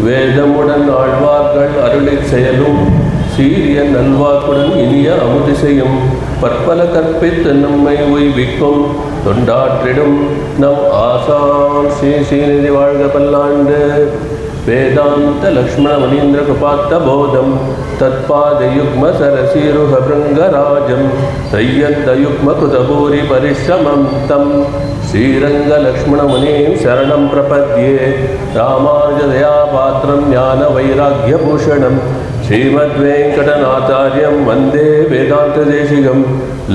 வேதமுடன் ஆழ்வார்கள் அருளிச் செயலும் சீரிய நல்வாக்குடன் இனிய அமுதிசையும் பற்பல கற்பித்து நம்மை உய்விக்கும் தொண்டாற்றிடும் நம் ஆசான் ஸ்ரீ ஸ்ரீநிதி வாழ்க பல்லாண்டு. வேதாந்த லக்ஷ்மண மணீந்திர கிருபாத்த போதம் தத்பாதயுக்ம சரசீருஹ பிருங்கராஜம் தையந்தயுக்ம கிருதபூரி பரிஷ்ரமம் தம் ஸ்ரீரங்க லக்ஷ்மண முனீம் சரணம் பிரபத்யே. ராமானுஜதயா பாத்திரம் ஞான வைராக்கியபூஷணம் ஸ்ரீமத்வேங்கடநாதார்யம் வந்தே வேதாந்ததேசிகம்.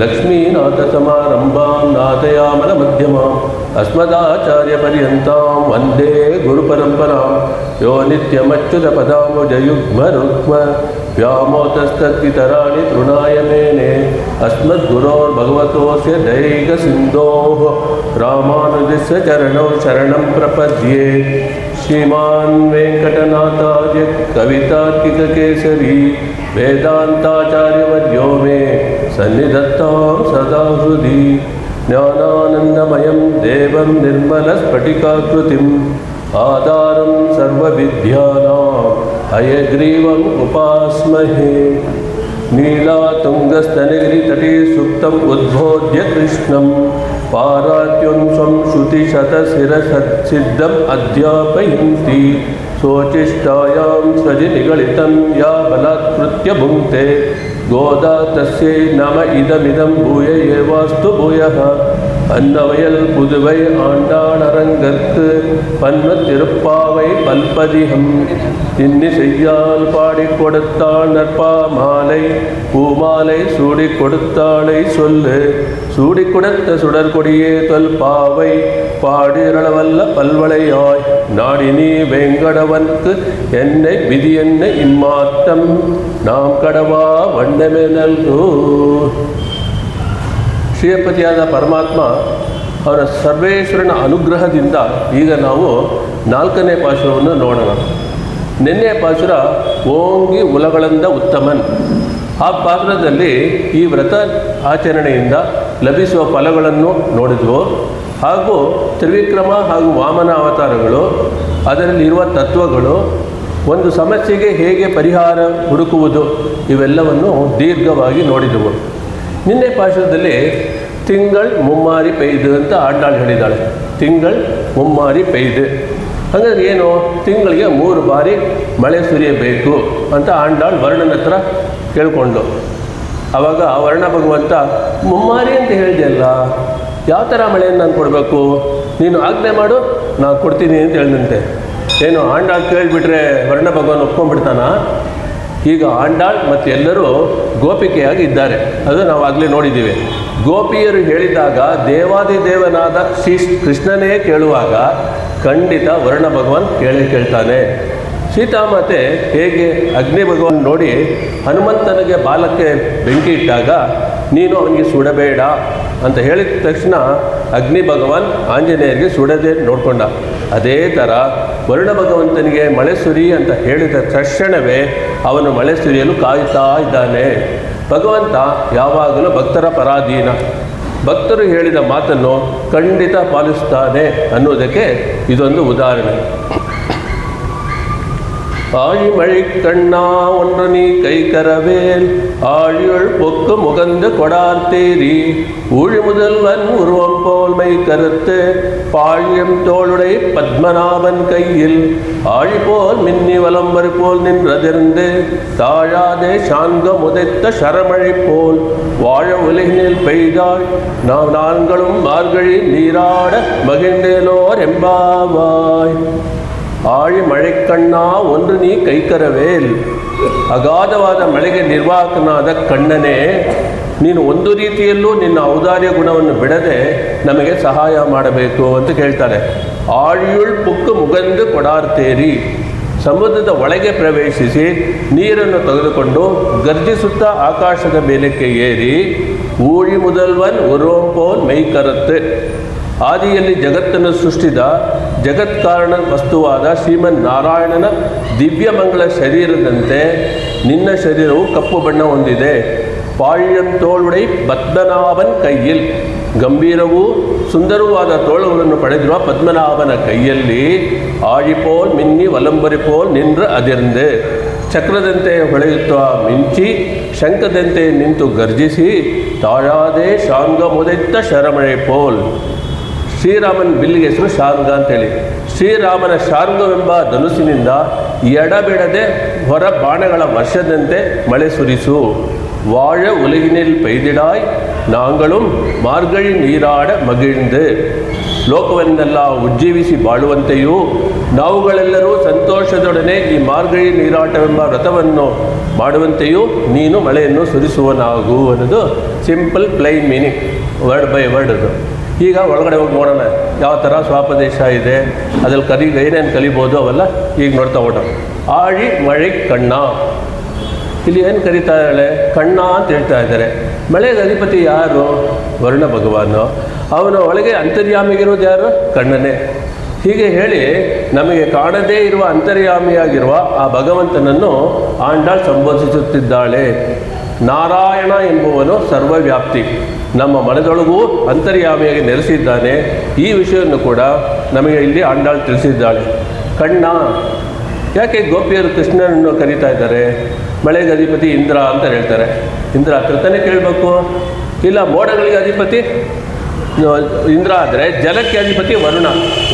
லக்ஷ்மீநாதசமாரம்பாம் நாதயாமனமध्यமாம் அஸ்மதாச்சாரியபர்யந்தாம் வந்தே குருபரம்பராம். யோ நித்யமच्युतपदाम्बुजयुग्मरुक्म व्यामोतस्तद्वितराणि तृणाय मेने अस्मद्गुरोर्भगवतोऽस्य दैकसिन्धोः रामानुजस्य चरणौ शरणं प्रपद्ये. श्रीमान् वेङ्कटनाथार्य कवितार्किककेसरी वेदान्ताचार्यवर्यो मे सन्निधत्तां सदा हृदि. ज्ञानानन्दमयं देवं निर्मलस्फटिकाकृतिम् आधारं सर्वविद्यानां हयग्रीवम् उपास्महे. नीलातुङ्गस्तनगिरितटे सुप्तम् उद्बोध्य कृष्णं पारात्युं स्वं श्रुतिशतशिरसिद्धम् अध्यापयन्ति. स्वोचिष्टायां स्वजिनिगलितं या बलात्कृत्य भुङ्क्ते गोदा तस्यै नम इदमिदं भूय एवास्तु भूयः. அன்னவயல் புதுவை ஆண்டாளரங்கற்கு பன்ம திருப்பாவை பல்பதிகம் இன்னி செய்யால் பாடி கொடுத்தாள் நற்பா மாலை பூமாலை சூடி கொடுத்தாளை சொல்லு. சூடி கொடுத்த சுடற்கொடியே தொல்பாவை பாடிரளவல்ல பல்வளையாய் நாடினி வெங்கடவன்க்கு என்னை விதி என்ன இம்மாற்றம் நாம் கடவா வண்ணமே நல்கூ. ಶ್ರೀಯಪತಿಯಾದ ಪರಮಾತ್ಮ ಅವರ ಸರ್ವೇಶ್ವರನ ಅನುಗ್ರಹದಿಂದ ಈಗ ನಾವು 4ನೇ ಪಾಶುರವನ್ನು ನೋಡೋಣ. ನಿನ್ನೆಯ ಪಾಶುರ ಓಂಗಿ ಉಲಗಳಂದ ಉತ್ತಮನ್. ಆ ಪಾಶುರದಲ್ಲಿ ಈ ವ್ರತ ಆಚರಣೆಯಿಂದ ಲಭಿಸುವ ಫಲಗಳನ್ನು ನೋಡಿದ್ವು. ಹಾಗೂ ತ್ರಿವಿಕ್ರಮ ಹಾಗೂ ವಾಮನ ಅವತಾರಗಳು, ಅದರಲ್ಲಿರುವ ತತ್ವಗಳು, ಒಂದು ಸಮಸ್ಯೆಗೆ ಹೇಗೆ ಪರಿಹಾರ ಹುಡುಕುವುದು, ಇವೆಲ್ಲವನ್ನು ದೀರ್ಘವಾಗಿ ನೋಡಿದೆವು. ನಿನ್ನೆ ಪಾಶುರದಲ್ಲಿ ತಿಂಗಳ್ ಮುಮ್ಮಾರಿ ಪೆಯ್ದು ಅಂತ ಆಂಡಾಳು ಹೇಳಿದ್ದಾಳೆ. ತಿಂಗಳ್ ಮುಮ್ಮಾರಿ ಪೆಯ್ದು ಹಾಗಾದ್ರೆ ಏನು? ತಿಂಗಳಿಗೆ 3 ಬಾರಿ ಮಳೆ ಸುರಿಯಬೇಕು ಅಂತ ಆಂಡಾಳು ವರ್ಣನ ಹತ್ರ ಕೇಳಿಕೊಂಡು, ಆವಾಗ ವರ್ಣ ಭಗವಂತ ಮುಮ್ಮಾರಿ ಅಂತ ಹೇಳಿದೆಯಲ್ಲ, ಯಾವ ಥರ ಮಳೆಯನ್ನು ನಾನು ಕೊಡಬೇಕು, ನೀನು ಆಜ್ಞೆ ಮಾಡು ನಾನು ಕೊಡ್ತೀನಿ ಅಂತ ಹೇಳಿದಂತೆ. ಏನು ಆಂಡಾಳು ಕೇಳಿಬಿಟ್ರೆ ವರ್ಣ ಭಗವಾನ್ ಒಪ್ಕೊಂಡ್ಬಿಡ್ತಾನ? ಈಗ ಆಂಡಾಳ್ ಮತ್ತು ಎಲ್ಲರೂ ಗೋಪಿಕೆಯಾಗಿ ಇದ್ದಾರೆ, ಅದು ನಾವು ಆಗಲೇ ನೋಡಿದ್ದೀವಿ. ಗೋಪಿಯರು ಹೇಳಿದಾಗ ದೇವಾದಿದೇವನಾದ ಶ್ರೀ ಕೃಷ್ಣನೇ ಕೇಳುವಾಗ ಖಂಡಿತ ವರ್ಣ ಭಗವಾನ್ ಕೇಳ್ತಾನೆ. ಸೀತಾಮಾತೆ ಹೇಗೆ ಅಗ್ನಿ ಭಗವಾನ್ ನೋಡಿ ಹನುಮಂತನಿಗೆ ಬಾಲಕ್ಕೆ ಬೆಂಕಿ ಇಟ್ಟಾಗ ನೀನು ಅವನಿಗೆ ಸುಡಬೇಡ ಅಂತ ಹೇಳಿದ ತಕ್ಷಣ ಅಗ್ನಿ ಭಗವಾನ್ ಆಂಜನೇಯರಿಗೆ ಸುಡದೆ ನೋಡಿಕೊಂಡ. ಅದೇ ಥರ ವರುಣ ಭಗವಂತನಿಗೆ ಮಳೆ ಸುರಿ ಅಂತ ಹೇಳಿದ ತಕ್ಷಣವೇ ಅವನು ಮಳೆ ಸುರಿಯಲು ಕಾಯ್ತಾ ಇದ್ದಾನೆ. ಭಗವಂತ ಯಾವಾಗಲೂ ಭಕ್ತರ ಪರಾಧೀನ. ಭಕ್ತರು ಹೇಳಿದ ಮಾತನ್ನು ಖಂಡಿತ ಪಾಲಿಸ್ತಾನೆ ಅನ್ನೋದಕ್ಕೆ ಇದೊಂದು ಉದಾಹರಣೆ. ஆழிமழை கண்ணா ஒன்று நீ கை கரவேல் ஆழியுள் பொக்கு முகந்து கொடார்த்தேரி ஊழி முதல்வன் உருவம் போல் மை கருத்து பாழியம் தோளுடை பத்மநாபன் கையில் ஆழி போல் மின்னி வலம்பரு போல் நின்றதிர்ந்து தாழாதே சாங்க முதைத்த சரமழை போல் வாழ உலகினில் பெய்தாள் நாங்களும் மார்கழி நீராட மகிழ்ந்தேலோர் எம்பாவாய். ಆಳಿ ಮಳೆ ಕಣ್ಣ ಒಂದು ನೀ ಕೈಕರವೇಲ್. ಅಗಾಧವಾದ ಮಳೆಗೆ ನಿರ್ವಾಹಕನಾದ ಕಣ್ಣನೇ, ನೀನು ಒಂದು ರೀತಿಯಲ್ಲೂ ನಿನ್ನ ಔದಾರ್ಯ ಗುಣವನ್ನು ಬಿಡದೆ ನಮಗೆ ಸಹಾಯ ಮಾಡಬೇಕು ಅಂತ ಕೇಳ್ತಾನೆ. ಆಳಿಯುಳ್ ಪುಕ್ಕು ಮುಗಂದು ಕೊಡಾರ್ತೇರಿ, ಸಮುದ್ರದ ಒಳಗೆ ಪ್ರವೇಶಿಸಿ ನೀರನ್ನು ತೆಗೆದುಕೊಂಡು ಗರ್ಜಿಸುತ್ತಾ ಆಕಾಶದ ಮೇಲಕ್ಕೆ ಏರಿ ಊಳಿ முதல்வன் உருவம் போல் மெய்கரத்து, ಆದಿಯಲ್ಲಿ ಜಗತ್ತನ್ನು ಸೃಷ್ಟಿಸಿದ ಜಗತ್ಕಾರಣ ವಸ್ತುವಾದ ಶ್ರೀಮನ್ ನಾರಾಯಣನ ದಿವ್ಯಮಂಗಳ ಶರೀರದಂತೆ ನಿನ್ನ ಶರೀರವು ಕಪ್ಪು ಬಣ್ಣ ಹೊಂದಿದೆ. ಪಾಳ್ಯಂ ತೋಳುಡೈ ಪದ್ಮನಾಭನ್ ಕೈಯಿಲ್, ಗಂಭೀರವೂ ಸುಂದರವಾದ ತೋಳುಗಳನ್ನು ಪಡೆದಿರುವ ಪದ್ಮನಾಭನ ಕೈಯಲ್ಲಿ ಆழிಪೋಲ್ ಮಿನ್ನಿ ಒಲಂಬರಿಪೋಲ್ ನಿನ್ರ ಅದಿರ್ಂದೆ. ಚಕ್ರದಂತೆ ಹೊಳೆಯುತ್ತ ಮಿಂಚಿ ಶಂಖದಂತೆ ನಿಂತು ಗರ್ಜಿಸಿ ತಾಳಾದೆ ಶಾಂಗ ಮುದೆತ್ತ ಶರಮಳೆ ಪೋಲ್. ಶ್ರೀರಾಮನ ಬಿಲ್ಲಿಗೆ ಹೆಸರು ಶಾರ್ಗ ಅಂತೇಳಿ. ಶ್ರೀರಾಮನ ಶಾರ್ಗವೆಂಬ ಧನುಸಿನಿಂದ ಎಡಬಿಡದೆ ಹೊರ ಬಾಣಗಳ ವರ್ಷದಂತೆ ಮಳೆ ಸುರಿಸು. வாழ உலகினில் பெய்திடாய் நாங்களும் ಮಾರ್ಗಳಿ ನೀರಾಡ ಮಗಿழ்ந்து. ಲೋಕವನ್ನೆಲ್ಲ ಉಜ್ಜೀವಿಸಿ ಬಾಳುವಂತೆಯೂ ನಾವುಗಳೆಲ್ಲರೂ ಸಂತೋಷದೊಡನೆ ಈ ಮಾರ್ಗಳಿ ನೀರಾಟವೆಂಬ ವ್ರತವನ್ನು ಮಾಡುವಂತೆಯೂ ನೀನು ಮಳೆಯನ್ನು ಸುರಿಸುವನಾಗು ಅನ್ನೋದು simple plain meaning, word by word ಅದು. ಈಗ ಒಳಗಡೆ ಹೋಗಿ ನೋಡೋಣ ಯಾವ ಥರ ಸ್ವಾಪದೇಶ ಇದೆ, ಅದ್ರಲ್ಲಿ ಏನೇನು ಕಲಿಬೋದು ಅವೆಲ್ಲ ಈಗ ನೋಡ್ತಾ ಹೋಗೋಣ. ಆಳಿ ಮಳೆ ಕಣ್ಣ, ಇಲ್ಲಿ ಏನು ಕರೀತಾ ಇದ್ದಾಳೆ? ಕಣ್ಣ ಅಂತ ಹೇಳ್ತಾ ಇದ್ದಾರೆ. ಮಳೆಗೆ ಅಧಿಪತಿ ಯಾರು? ವರುಣ ಭಗವಾನು. ಅವನ ಒಳಗೆ ಅಂತರ್ಯಾಮಿಗಿರೋದು ಯಾರು? ಕಣ್ಣನೇ. ಹೀಗೆ ಹೇಳಿ ನಮಗೆ ಕಾಣದೇ ಇರುವ ಅಂತರ್ಯಾಮಿಯಾಗಿರುವ ಆ ಭಗವಂತನನ್ನು ಆಂಡಾಳ್ ಸಂಬೋಧಿಸುತ್ತಿದ್ದಾಳೆ. ನಾರಾಯಣ ಎಂಬುವನು ಸರ್ವವ್ಯಾಪ್ತಿ, ನಮ್ಮ ಮನದೊಳಗೂ ಅಂತರ್ಯಾಮಿಯಾಗಿ ನೆಲೆಸಿದ್ದಾನೆ. ಈ ವಿಷಯವನ್ನು ಕೂಡ ನಮಗೆ ಇಲ್ಲಿ ಆಂಡಾಳ್ ತಿಳಿಸಿದ್ದಾಳೆ. ಕಣ್ಣ, ಯಾಕೆ ಗೋಪಿಯರು ಕೃಷ್ಣನನ್ನು ಕರೀತಾ ಇದ್ದಾರೆ? ಮಳೆಗೆ ಅಧಿಪತಿ ಇಂದ್ರ ಅಂತ ಹೇಳ್ತಾರೆ. ಇಂದ್ರ ಹತ್ರ ತಾನೇ ಕೇಳಬೇಕು. ಇಲ್ಲ ಮೋಡಗಳಿಗೆ ಅಧಿಪತಿ ಇಂದ್ರ ಆದರೆ ಜಲಕ್ಕೆ ಅಧಿಪತಿ ವರುಣ.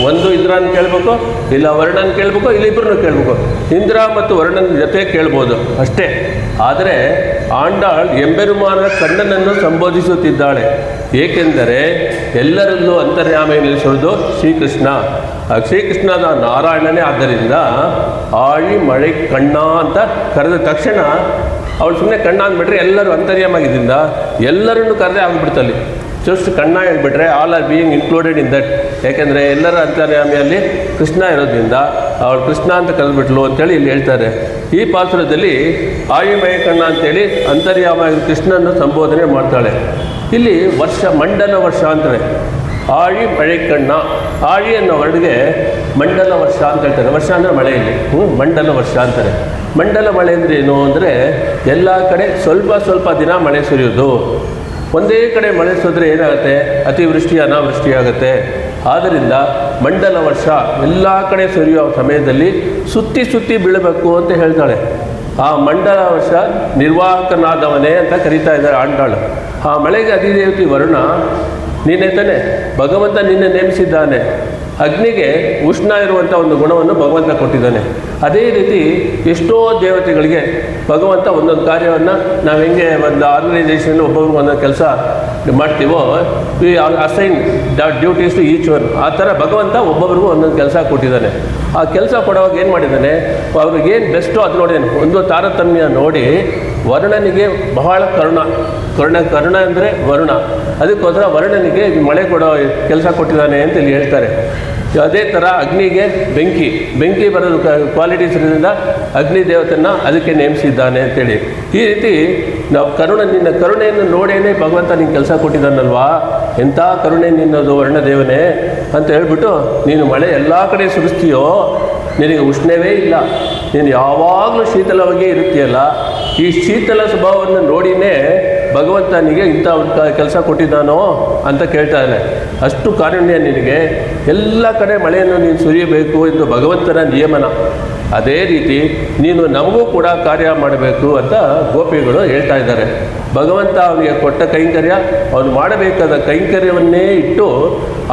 ಒಂದು ಇಂದ್ರನ ಕೇಳಬೇಕು, ಇಲ್ಲ ವರುಣನ ಕೇಳಬೇಕು, ಇಲ್ಲ ಇಬ್ಬರನ್ನು ಕೇಳಬೇಕು. ಇಂದ್ರ ಮತ್ತು ವರುಣನ ಜೊತೆ ಕೇಳ್ಬೋದು ಅಷ್ಟೇ. ಆದರೆ ಆಂಡಾಳ್ ಎಂಬೆರುಮಾನ ಕಣ್ಣನನ್ನು ಸಂಬೋಧಿಸುತ್ತಿದ್ದಾಳೆ. ಏಕೆಂದರೆ ಎಲ್ಲರಲ್ಲೂ ಅಂತರ್ಯಾಮಿ ನಿಲ್ಲಿಸೋದು ಶ್ರೀಕೃಷ್ಣ. ಶ್ರೀಕೃಷ್ಣನ ನಾರಾಯಣನೇ. ಆದ್ದರಿಂದ ಆಳಿ ಮಳೆ ಕಣ್ಣ ಅಂತ ಕರೆದ ತಕ್ಷಣ ಅವಳು ಸುಮ್ಮನೆ ಕಣ್ಣ ಅಂದ್ಬಿಟ್ರೆ ಎಲ್ಲರೂ ಅಂತರ್ಯಾಮಾಗಿದ್ದರಿಂದ ಎಲ್ಲರನ್ನು ಕರೆದೇ ಆಗಿಬಿಡ್ತಲ್ಲಿ. ಜಸ್ಟ್ ಕಣ್ಣ ಹೇಳ್ಬಿಟ್ರೆ all are being included in that. ಯಾಕೆಂದರೆ ಎಲ್ಲರ ಅಂತರ್ಯಾಮಿಯಲ್ಲಿ ಕೃಷ್ಣ ಇರೋದ್ರಿಂದ ಅವಳು ಕೃಷ್ಣ ಅಂತ ಕರೆದ್ಬಿಟ್ಲು ಅಂತೇಳಿ ಇಲ್ಲಿ ಹೇಳ್ತಾರೆ. ಈ ಪಾತ್ರದಲ್ಲಿ ಆಳಿ ಮಳೆ ಕಣ್ಣ ಅಂತೇಳಿ ಅಂತರ್ಯಾಮ ಕೃಷ್ಣನ ಸಂಬೋಧನೆ ಮಾಡ್ತಾಳೆ. ಇಲ್ಲಿ ವರ್ಷ, ಮಂಡಲ ವರ್ಷ ಅಂತಾರೆ. ಆಳಿ ಮಳೆ ಕಣ್ಣ, ಆಳಿ ಅನ್ನೋ ವರ್ಡ್ಗೆ ಮಂಡಲ ವರ್ಷ ಅಂತ ಹೇಳ್ತಾರೆ. ವರ್ಷ ಅಂದರೆ ಮಳೆಯಲ್ಲಿ, ಮಂಡಲ ವರ್ಷ ಅಂತಾರೆ. ಮಂಡಲ ಮಳೆ ಅಂದರೆ ಏನು ಅಂದರೆ ಎಲ್ಲ ಕಡೆ ಸ್ವಲ್ಪ ಸ್ವಲ್ಪ ದಿನ ಮಳೆ ಸುರಿಯೋದು. ಒಂದೇ ಕಡೆ ಮಳೆ ಸುರಿದ್ರೆ ಏನಾಗುತ್ತೆ? ಅತಿವೃಷ್ಟಿ ಅನಾವೃಷ್ಟಿ ಆಗುತ್ತೆ. ಆದ್ದರಿಂದ ಮಂಡಲ ವರ್ಷ ಎಲ್ಲ ಕಡೆ ಸುರಿಯೋ ಸಮಯದಲ್ಲಿ ಸುತ್ತಿ ಸುತ್ತಿ ಬೀಳಬೇಕು ಅಂತ ಹೇಳ್ತಾಳೆ. ಆ ಮಂಡಲ ವರ್ಷ ನಿರ್ವಾಹಕನಾದವನೇ ಅಂತ ಕರೀತಾ ಇದ್ದಾರೆ ಆಂಡಾಳು. ಆ ಮಳೆಗೆ ಅಧಿದೇವತಿ ವರುಣ ನೀನೇ ತಾನೆ, ಭಗವಂತ ನಿನ್ನೆ ನೇಮಿಸಿದ್ದಾನೆ. ಅಗ್ನಿಗೆ ಉಷ್ಣ ಇರುವಂಥ ಒಂದು ಗುಣವನ್ನು ಭಗವಂತ ಕೊಟ್ಟಿದ್ದಾನೆ. ಅದೇ ರೀತಿ ಎಷ್ಟೋ ದೇವತೆಗಳಿಗೆ ಭಗವಂತ ಒಂದೊಂದು ಕಾರ್ಯವನ್ನು ನಾವು ಹೆಂಗೆ ಒಂದು ಆರ್ಗನೈಸೇಷನ್ ಒಬ್ಬೊಬ್ರಿಗೆ ಒಂದೊಂದು ಕೆಲಸ ಮಾಡ್ತೀವೋ, we assign duties to each one. ಆ ಥರ ಭಗವಂತ ಒಬ್ಬೊಬ್ರಿಗೂ ಒಂದೊಂದು ಕೆಲಸ ಕೊಟ್ಟಿದ್ದಾನೆ. ಆ ಕೆಲಸ ಕೊಡುವಾಗ ಏನು ಮಾಡಿದ್ದಾನೆ? ಅವ್ರಿಗೇನು ಬೆಸ್ಟೋ ಅದು ನೋಡಿದ್ದಾನೆ. ಒಂದು ತಾರತಮ್ಯ ನೋಡಿ ವರುಣನಿಗೆ ಬಹಳ ಕರುಣ ಅಂದರೆ ವರುಣ. ಅದಕ್ಕೋಸ್ಕರ ವರುಣನಿಗೆ ಮಳೆ ಕೊಡೋ ಕೆಲಸ ಕೊಟ್ಟಿದ್ದಾನೆ ಅಂತ ಇಲ್ಲಿ ಹೇಳ್ತಾರೆ. ಅದೇ ಥರ ಅಗ್ನಿಗೆ ಬೆಂಕಿ ಬರೋದು ಕ್ವಾಲಿಟೀಸ್ ಇರೋದ್ರಿಂದ ಅಗ್ನಿ ದೇವತನ್ನ ಅದಕ್ಕೆ ನೇಮಿಸಿದ್ದಾನೆ ಅಂತೇಳಿ. ಈ ರೀತಿ ನಾವು ನಿನ್ನ ಕರುಣೆಯನ್ನು ನೋಡೇನೆ ಭಗವಂತ ನಿನ್ನ ಕೆಲಸ ಕೊಟ್ಟಿದ್ದಾನಲ್ವಾ, ಎಂಥ ಕರುಣೆ ನಿನ್ನದು ವರ್ಣದೇವನೇ ಅಂತ ಹೇಳ್ಬಿಟ್ಟು ನೀನು ಮಳೆ ಎಲ್ಲ ಕಡೆ ಸುರಿಸ್ತೀಯೋ, ನಿನಗೆ ಉಷ್ಣವೇ ಇಲ್ಲ, ನೀನು ಯಾವಾಗಲೂ ಶೀತಲವಾಗಿ ಇರುತ್ತೀಯಲ್ಲ. ಈ ಶೀತಲ ಸ್ವಭಾವವನ್ನು ನೋಡಿನೇ ಭಗವಂತನಿಗೆ ಇಂಥ ಕೆಲಸ ಕೊಟ್ಟಿದ್ದಾನೋ ಅಂತ ಕೇಳ್ತಾ ಇದ್ದಾನೆ. ಅಷ್ಟು ಕಾರುಣ್ಯ ನಿನಗೆ, ಎಲ್ಲ ಕಡೆ ಮಳೆಯನ್ನು ನೀನು ಸುರಿಯಬೇಕು ಎಂದು ಭಗವಂತನ ನಿಯಮನ. ಅದೇ ರೀತಿ ನೀನು ನಮಗೂ ಕೂಡ ಕಾರ್ಯ ಮಾಡಬೇಕು ಅಂತ ಗೋಪಿಗಳು ಹೇಳ್ತಾ ಇದ್ದಾರೆ. ಭಗವಂತ ಅವನಿಗೆ ಕೊಟ್ಟ ಕೈಂಕರ್ಯ, ಅವನು ಮಾಡಬೇಕಾದ ಕೈಂಕರ್ಯವನ್ನೇ ಇಟ್ಟು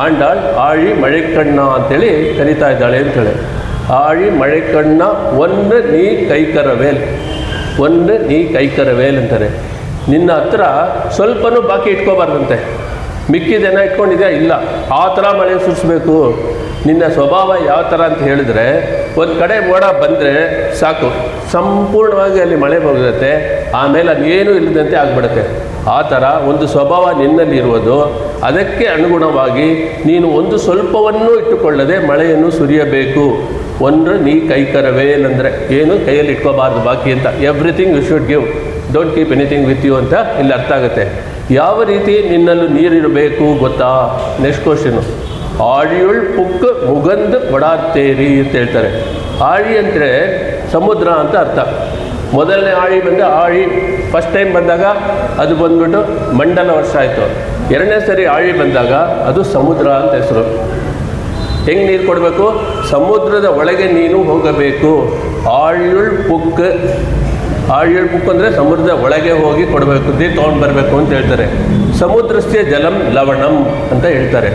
ಆಂಡಾಳ್ ಆಳಿ ಮಳೆ ಕಣ್ಣ ಅಂತೇಳಿ ಕರೀತಾ ಇದ್ದಾಳೆ ಅಂತೇಳಿ. ಆಳಿ ಮಳೆ ಕಣ್ಣ ಒಂದು ನೀ ಕೈಕರವೇಲ್, ಒಂದು ನೀ ಕೈಕರವೇಲ್ ಅಂತಾರೆ. ನಿನ್ನ ಹತ್ರ ಸ್ವಲ್ಪನೂ ಬಾಕಿ ಇಟ್ಕೋಬಾರ್ದಂತೆ. ಮಿಕ್ಕಿದೇನ ಇಟ್ಕೊಂಡಿದ್ಯಾ? ಇಲ್ಲ, ಆ ಥರ ಮಳೆ ಸುರಿಸ್ಬೇಕು. ನಿನ್ನ ಸ್ವಭಾವ ಯಾವ ಥರ ಅಂತ ಹೇಳಿದ್ರೆ, ಒಂದು ಕಡೆ ಮೋಡ ಬಂದರೆ ಸಾಕು, ಸಂಪೂರ್ಣವಾಗಿ ಅಲ್ಲಿ ಮಳೆ ಬರುತ್ತೆ, ಆಮೇಲೆ ಅದೇನೂ ಇಲ್ಲದಂತೆ ಆಗಿಬಿಡುತ್ತೆ. ಆ ಥರ ಒಂದು ಸ್ವಭಾವ ನಿನ್ನಲ್ಲಿರುವುದು. ಅದಕ್ಕೆ ಅನುಗುಣವಾಗಿ ನೀನು ಒಂದು ಸ್ವಲ್ಪವನ್ನೂ ಇಟ್ಟುಕೊಳ್ಳದೆ ಮಳೆಯನ್ನು ಸುರಿಯಬೇಕು. ಒಂದು ನೀ ಕೈಕರವೇಲ್ ಅಂದರೆ ಏನು? ಕೈಯಲ್ಲಿ ಇಟ್ಕೋಬಾರ್ದು ಬಾಕಿ ಅಂತ. Everything you should give, don't keep anything with you ಅಂತ ಇಲ್ಲಿ ಅರ್ಥ ಆಗುತ್ತೆ. ಯಾವ ರೀತಿ ನಿನ್ನಲ್ಲೂ ನೀರಿರಬೇಕು ಗೊತ್ತಾ? Next question. ಆಳಿಯುಳ್ ಪುಕ್ ಮುಗಂದ್ ಕೊಡಾತ್ತೇರಿ ಅಂತ ಹೇಳ್ತಾರೆ. ಆಳಿ ಅಂದರೆ ಸಮುದ್ರ ಅಂತ ಅರ್ಥ. ಮೊದಲನೇ ಆಳಿ ಆಳಿ ಫಸ್ಟ್ ಟೈಮ್ ಬಂದಾಗ ಅದು ಬಂದ್ಬಿಟ್ಟು ಮಂಡಲ ವರ್ಷ ಆಯಿತು. ಎರಡನೇ ಸರಿ ಆಳಿ ಬಂದಾಗ ಅದು ಸಮುದ್ರ ಅಂತ ಹೆಸರು. ಹೆಂಗೆ ನೀರು ಕೊಡಬೇಕು? ಸಮುದ್ರದ ಒಳಗೆ ನೀನು ಹೋಗಬೇಕು. ಆಳ್ಯುಳ್ ಪುಕ್ ಅಂದರೆ ಸಮುದ್ರದ ಒಳಗೆ ಹೋಗಿ ಕೊಡಬೇಕು, ನೀರು ತೊಗೊಂಡು ಬರಬೇಕು ಅಂತ ಹೇಳ್ತಾರೆ. ಸಮುದ್ರಸ್ಯ ಜಲಂ ಲವಣಂ ಅಂತ ಹೇಳ್ತಾರೆ.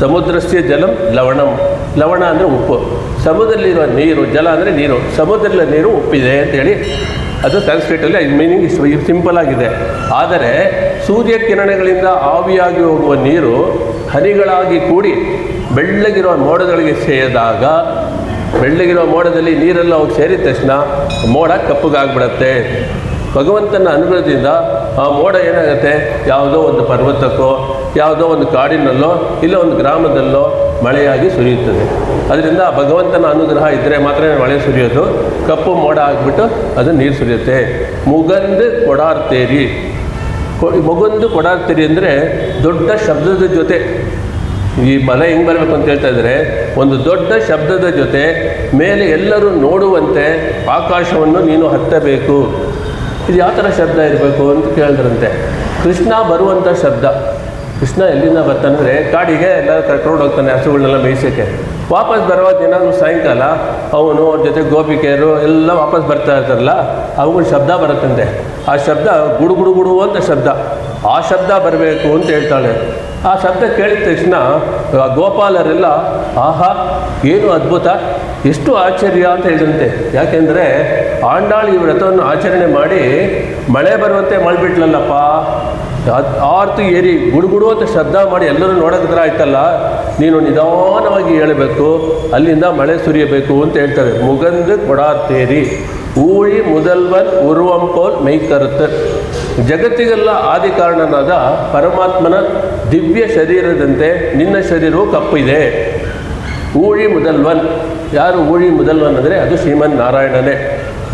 ಸಮುದ್ರಸ್ಯ ಜಲಂ ಲವಣಂ. ಲವಣ ಅಂದರೆ ಉಪ್ಪು. ಸಮುದ್ರದಲ್ಲಿರುವ ನೀರು, ಜಲ ಅಂದರೆ ನೀರು, ಸಮುದ್ರದ ನೀರು ಉಪ್ಪಿದೆ ಅಂತೇಳಿ ಅದು ಸಂಸ್ಕೃತದಲ್ಲಿ ಮೀನಿಂಗ್ ಸಿಂಪಲ್ ಆಗಿದೆ. ಆದರೆ ಸೂರ್ಯಕಿರಣಗಳಿಂದ ಆವಿಯಾಗಿ ಹೋಗುವ ನೀರು ಹನಿಗಳಾಗಿ ಕೂಡಿ ಬೆಳ್ಳಗಿರುವ ಮೋಡಗಳಿಗೆ ಸೇರಿದಾಗ, ಬೆಳ್ಳಗಿರುವ ಮೋಡದಲ್ಲಿ ನೀರೆಲ್ಲ ಹೋಗಿ ಸೇರಿದ ತಕ್ಷಣ ಮೋಡ ಕಪ್ಪಗಾಗ್ಬಿಡತ್ತೆ. ಭಗವಂತನ ಅನುಗ್ರಹದಿಂದ ಆ ಮೋಡ ಏನಾಗುತ್ತೆ, ಯಾವುದೋ ಒಂದು ಪರ್ವತಕ್ಕೋ ಯಾವುದೋ ಒಂದು ಕಾಡಿನಲ್ಲೋ ಇಲ್ಲ ಒಂದು ಗ್ರಾಮದಲ್ಲೋ ಮಳೆಯಾಗಿ ಸುರಿಯುತ್ತದೆ. ಅದರಿಂದ ಭಗವಂತನ ಅನುಗ್ರಹ ಇದ್ದರೆ ಮಾತ್ರ ಮಳೆ ಸುರಿಯೋದು. ಕಪ್ಪು ಮೋಡ ಆಗಿಬಿಟ್ಟು ಅದು ನೀರು ಸುರಿಯುತ್ತೆ. ಮುಗಂದು ಕೊಡಾರ್ತೇರಿ. ಮುಗಂದು ಕೊಡಾರ್ತೇರಿ ಅಂದರೆ ದೊಡ್ಡ ಶಬ್ದದ ಜೊತೆ ಈ ಮಳೆ ಹೆಂಗೆ ಬರಬೇಕು ಅಂತ ಹೇಳ್ತಾ ಇದ್ದಾರೆ. ಒಂದು ದೊಡ್ಡ ಶಬ್ದದ ಜೊತೆ ಮೇಲೆ ಎಲ್ಲರೂ ನೋಡುವಂತೆ ಆಕಾಶವನ್ನು ನೀನು ಹತ್ತಬೇಕು. ಇದು ಯಾವ ಥರ ಶಬ್ದ ಇರಬೇಕು ಅಂತ ಕೇಳಿದ್ರಂತೆ. ಕೃಷ್ಣ ಬರುವಂಥ ಶಬ್ದ. ಕೃಷ್ಣ ಎಲ್ಲಿಂದ ಬರ್ತಾನಂದರೆ ಕಾಡಿಗೆ ಎಲ್ಲ ಕರ್ಕೊಂಡು ಹೋಗ್ತಾನೆ ಹಸುಗಳನ್ನೆಲ್ಲ ಮೇಯಿಸೋಕ್ಕೆ. ವಾಪಸ್ ಬರುವಾಗ ಏನಾದರೂ ಸಾಯಂಕಾಲ ಅವನು ಅವ್ರ ಜೊತೆ ಗೋಪಿಕೆಯರು ಎಲ್ಲ ವಾಪಸ್ ಬರ್ತಾ ಇರ್ತಾರಲ್ಲ, ಅವುಗಳ ಶಬ್ದ ಬರುತ್ತಂತೆ. ಆ ಶಬ್ದ ಗುಡು ಗುಡು ಗುಡು ಅಂತ ಶಬ್ದ. ಆ ಶಬ್ದ ಬರಬೇಕು ಅಂತ ಹೇಳ್ತಾಳೆ. ಆ ಶಬ್ದ ಕೇಳಿದ ತಕ್ಷಣ ಗೋಪಾಲರೆಲ್ಲ ಆಹಾ ಏನು ಅದ್ಭುತ, ಎಷ್ಟು ಆಶ್ಚರ್ಯ ಅಂತ ಹೇಳಿದಂತೆ. ಯಾಕೆಂದರೆ ಆಂಡಾಳು ಈ ವ್ರತವನ್ನು ಆಚರಣೆ ಮಾಡಿ ಮಳೆ ಬರುವಂತೆ ಮಾಡಿಬಿಟ್ಲಲ್ಲಪ್ಪ. ಆರ್ತು ಏರಿ ಗುಡುಗುಡು ಅಂತ ಶಬ್ದ ಮಾಡಿ ಎಲ್ಲರೂ ನೋಡೋದ್ರ ಆಯ್ತಲ್ಲ, ನೀನು ನಿಧಾನವಾಗಿ ಹೇಳಬೇಕು, ಅಲ್ಲಿಂದ ಮಳೆ ಸುರಿಯಬೇಕು ಅಂತ ಹೇಳ್ತಾರೆ. ಮುಗಂದು ಕೊಡಾರ್ತೇರಿ ಊಳಿ ಮುದಲ್ವನ್ ಉರುವಂಪೋಲ್ ಮೈಕರುತ್ತ. ಜಗತ್ತಿಗೆಲ್ಲ ಆದಿ ಕಾರಣನಾದ ಪರಮಾತ್ಮನ ದಿವ್ಯ ಶರೀರದಂತೆ ನಿನ್ನ ಶರೀರವು ಕಪ್ಪಿದೆ. ಊಳಿ ಮುದಲ್ವನ್. ಯಾರು ಊಳಿ ಮುದಲ್ವನ್ ಅಂದರೆ ಅದು ಶ್ರೀಮನ್ ನಾರಾಯಣನೇ.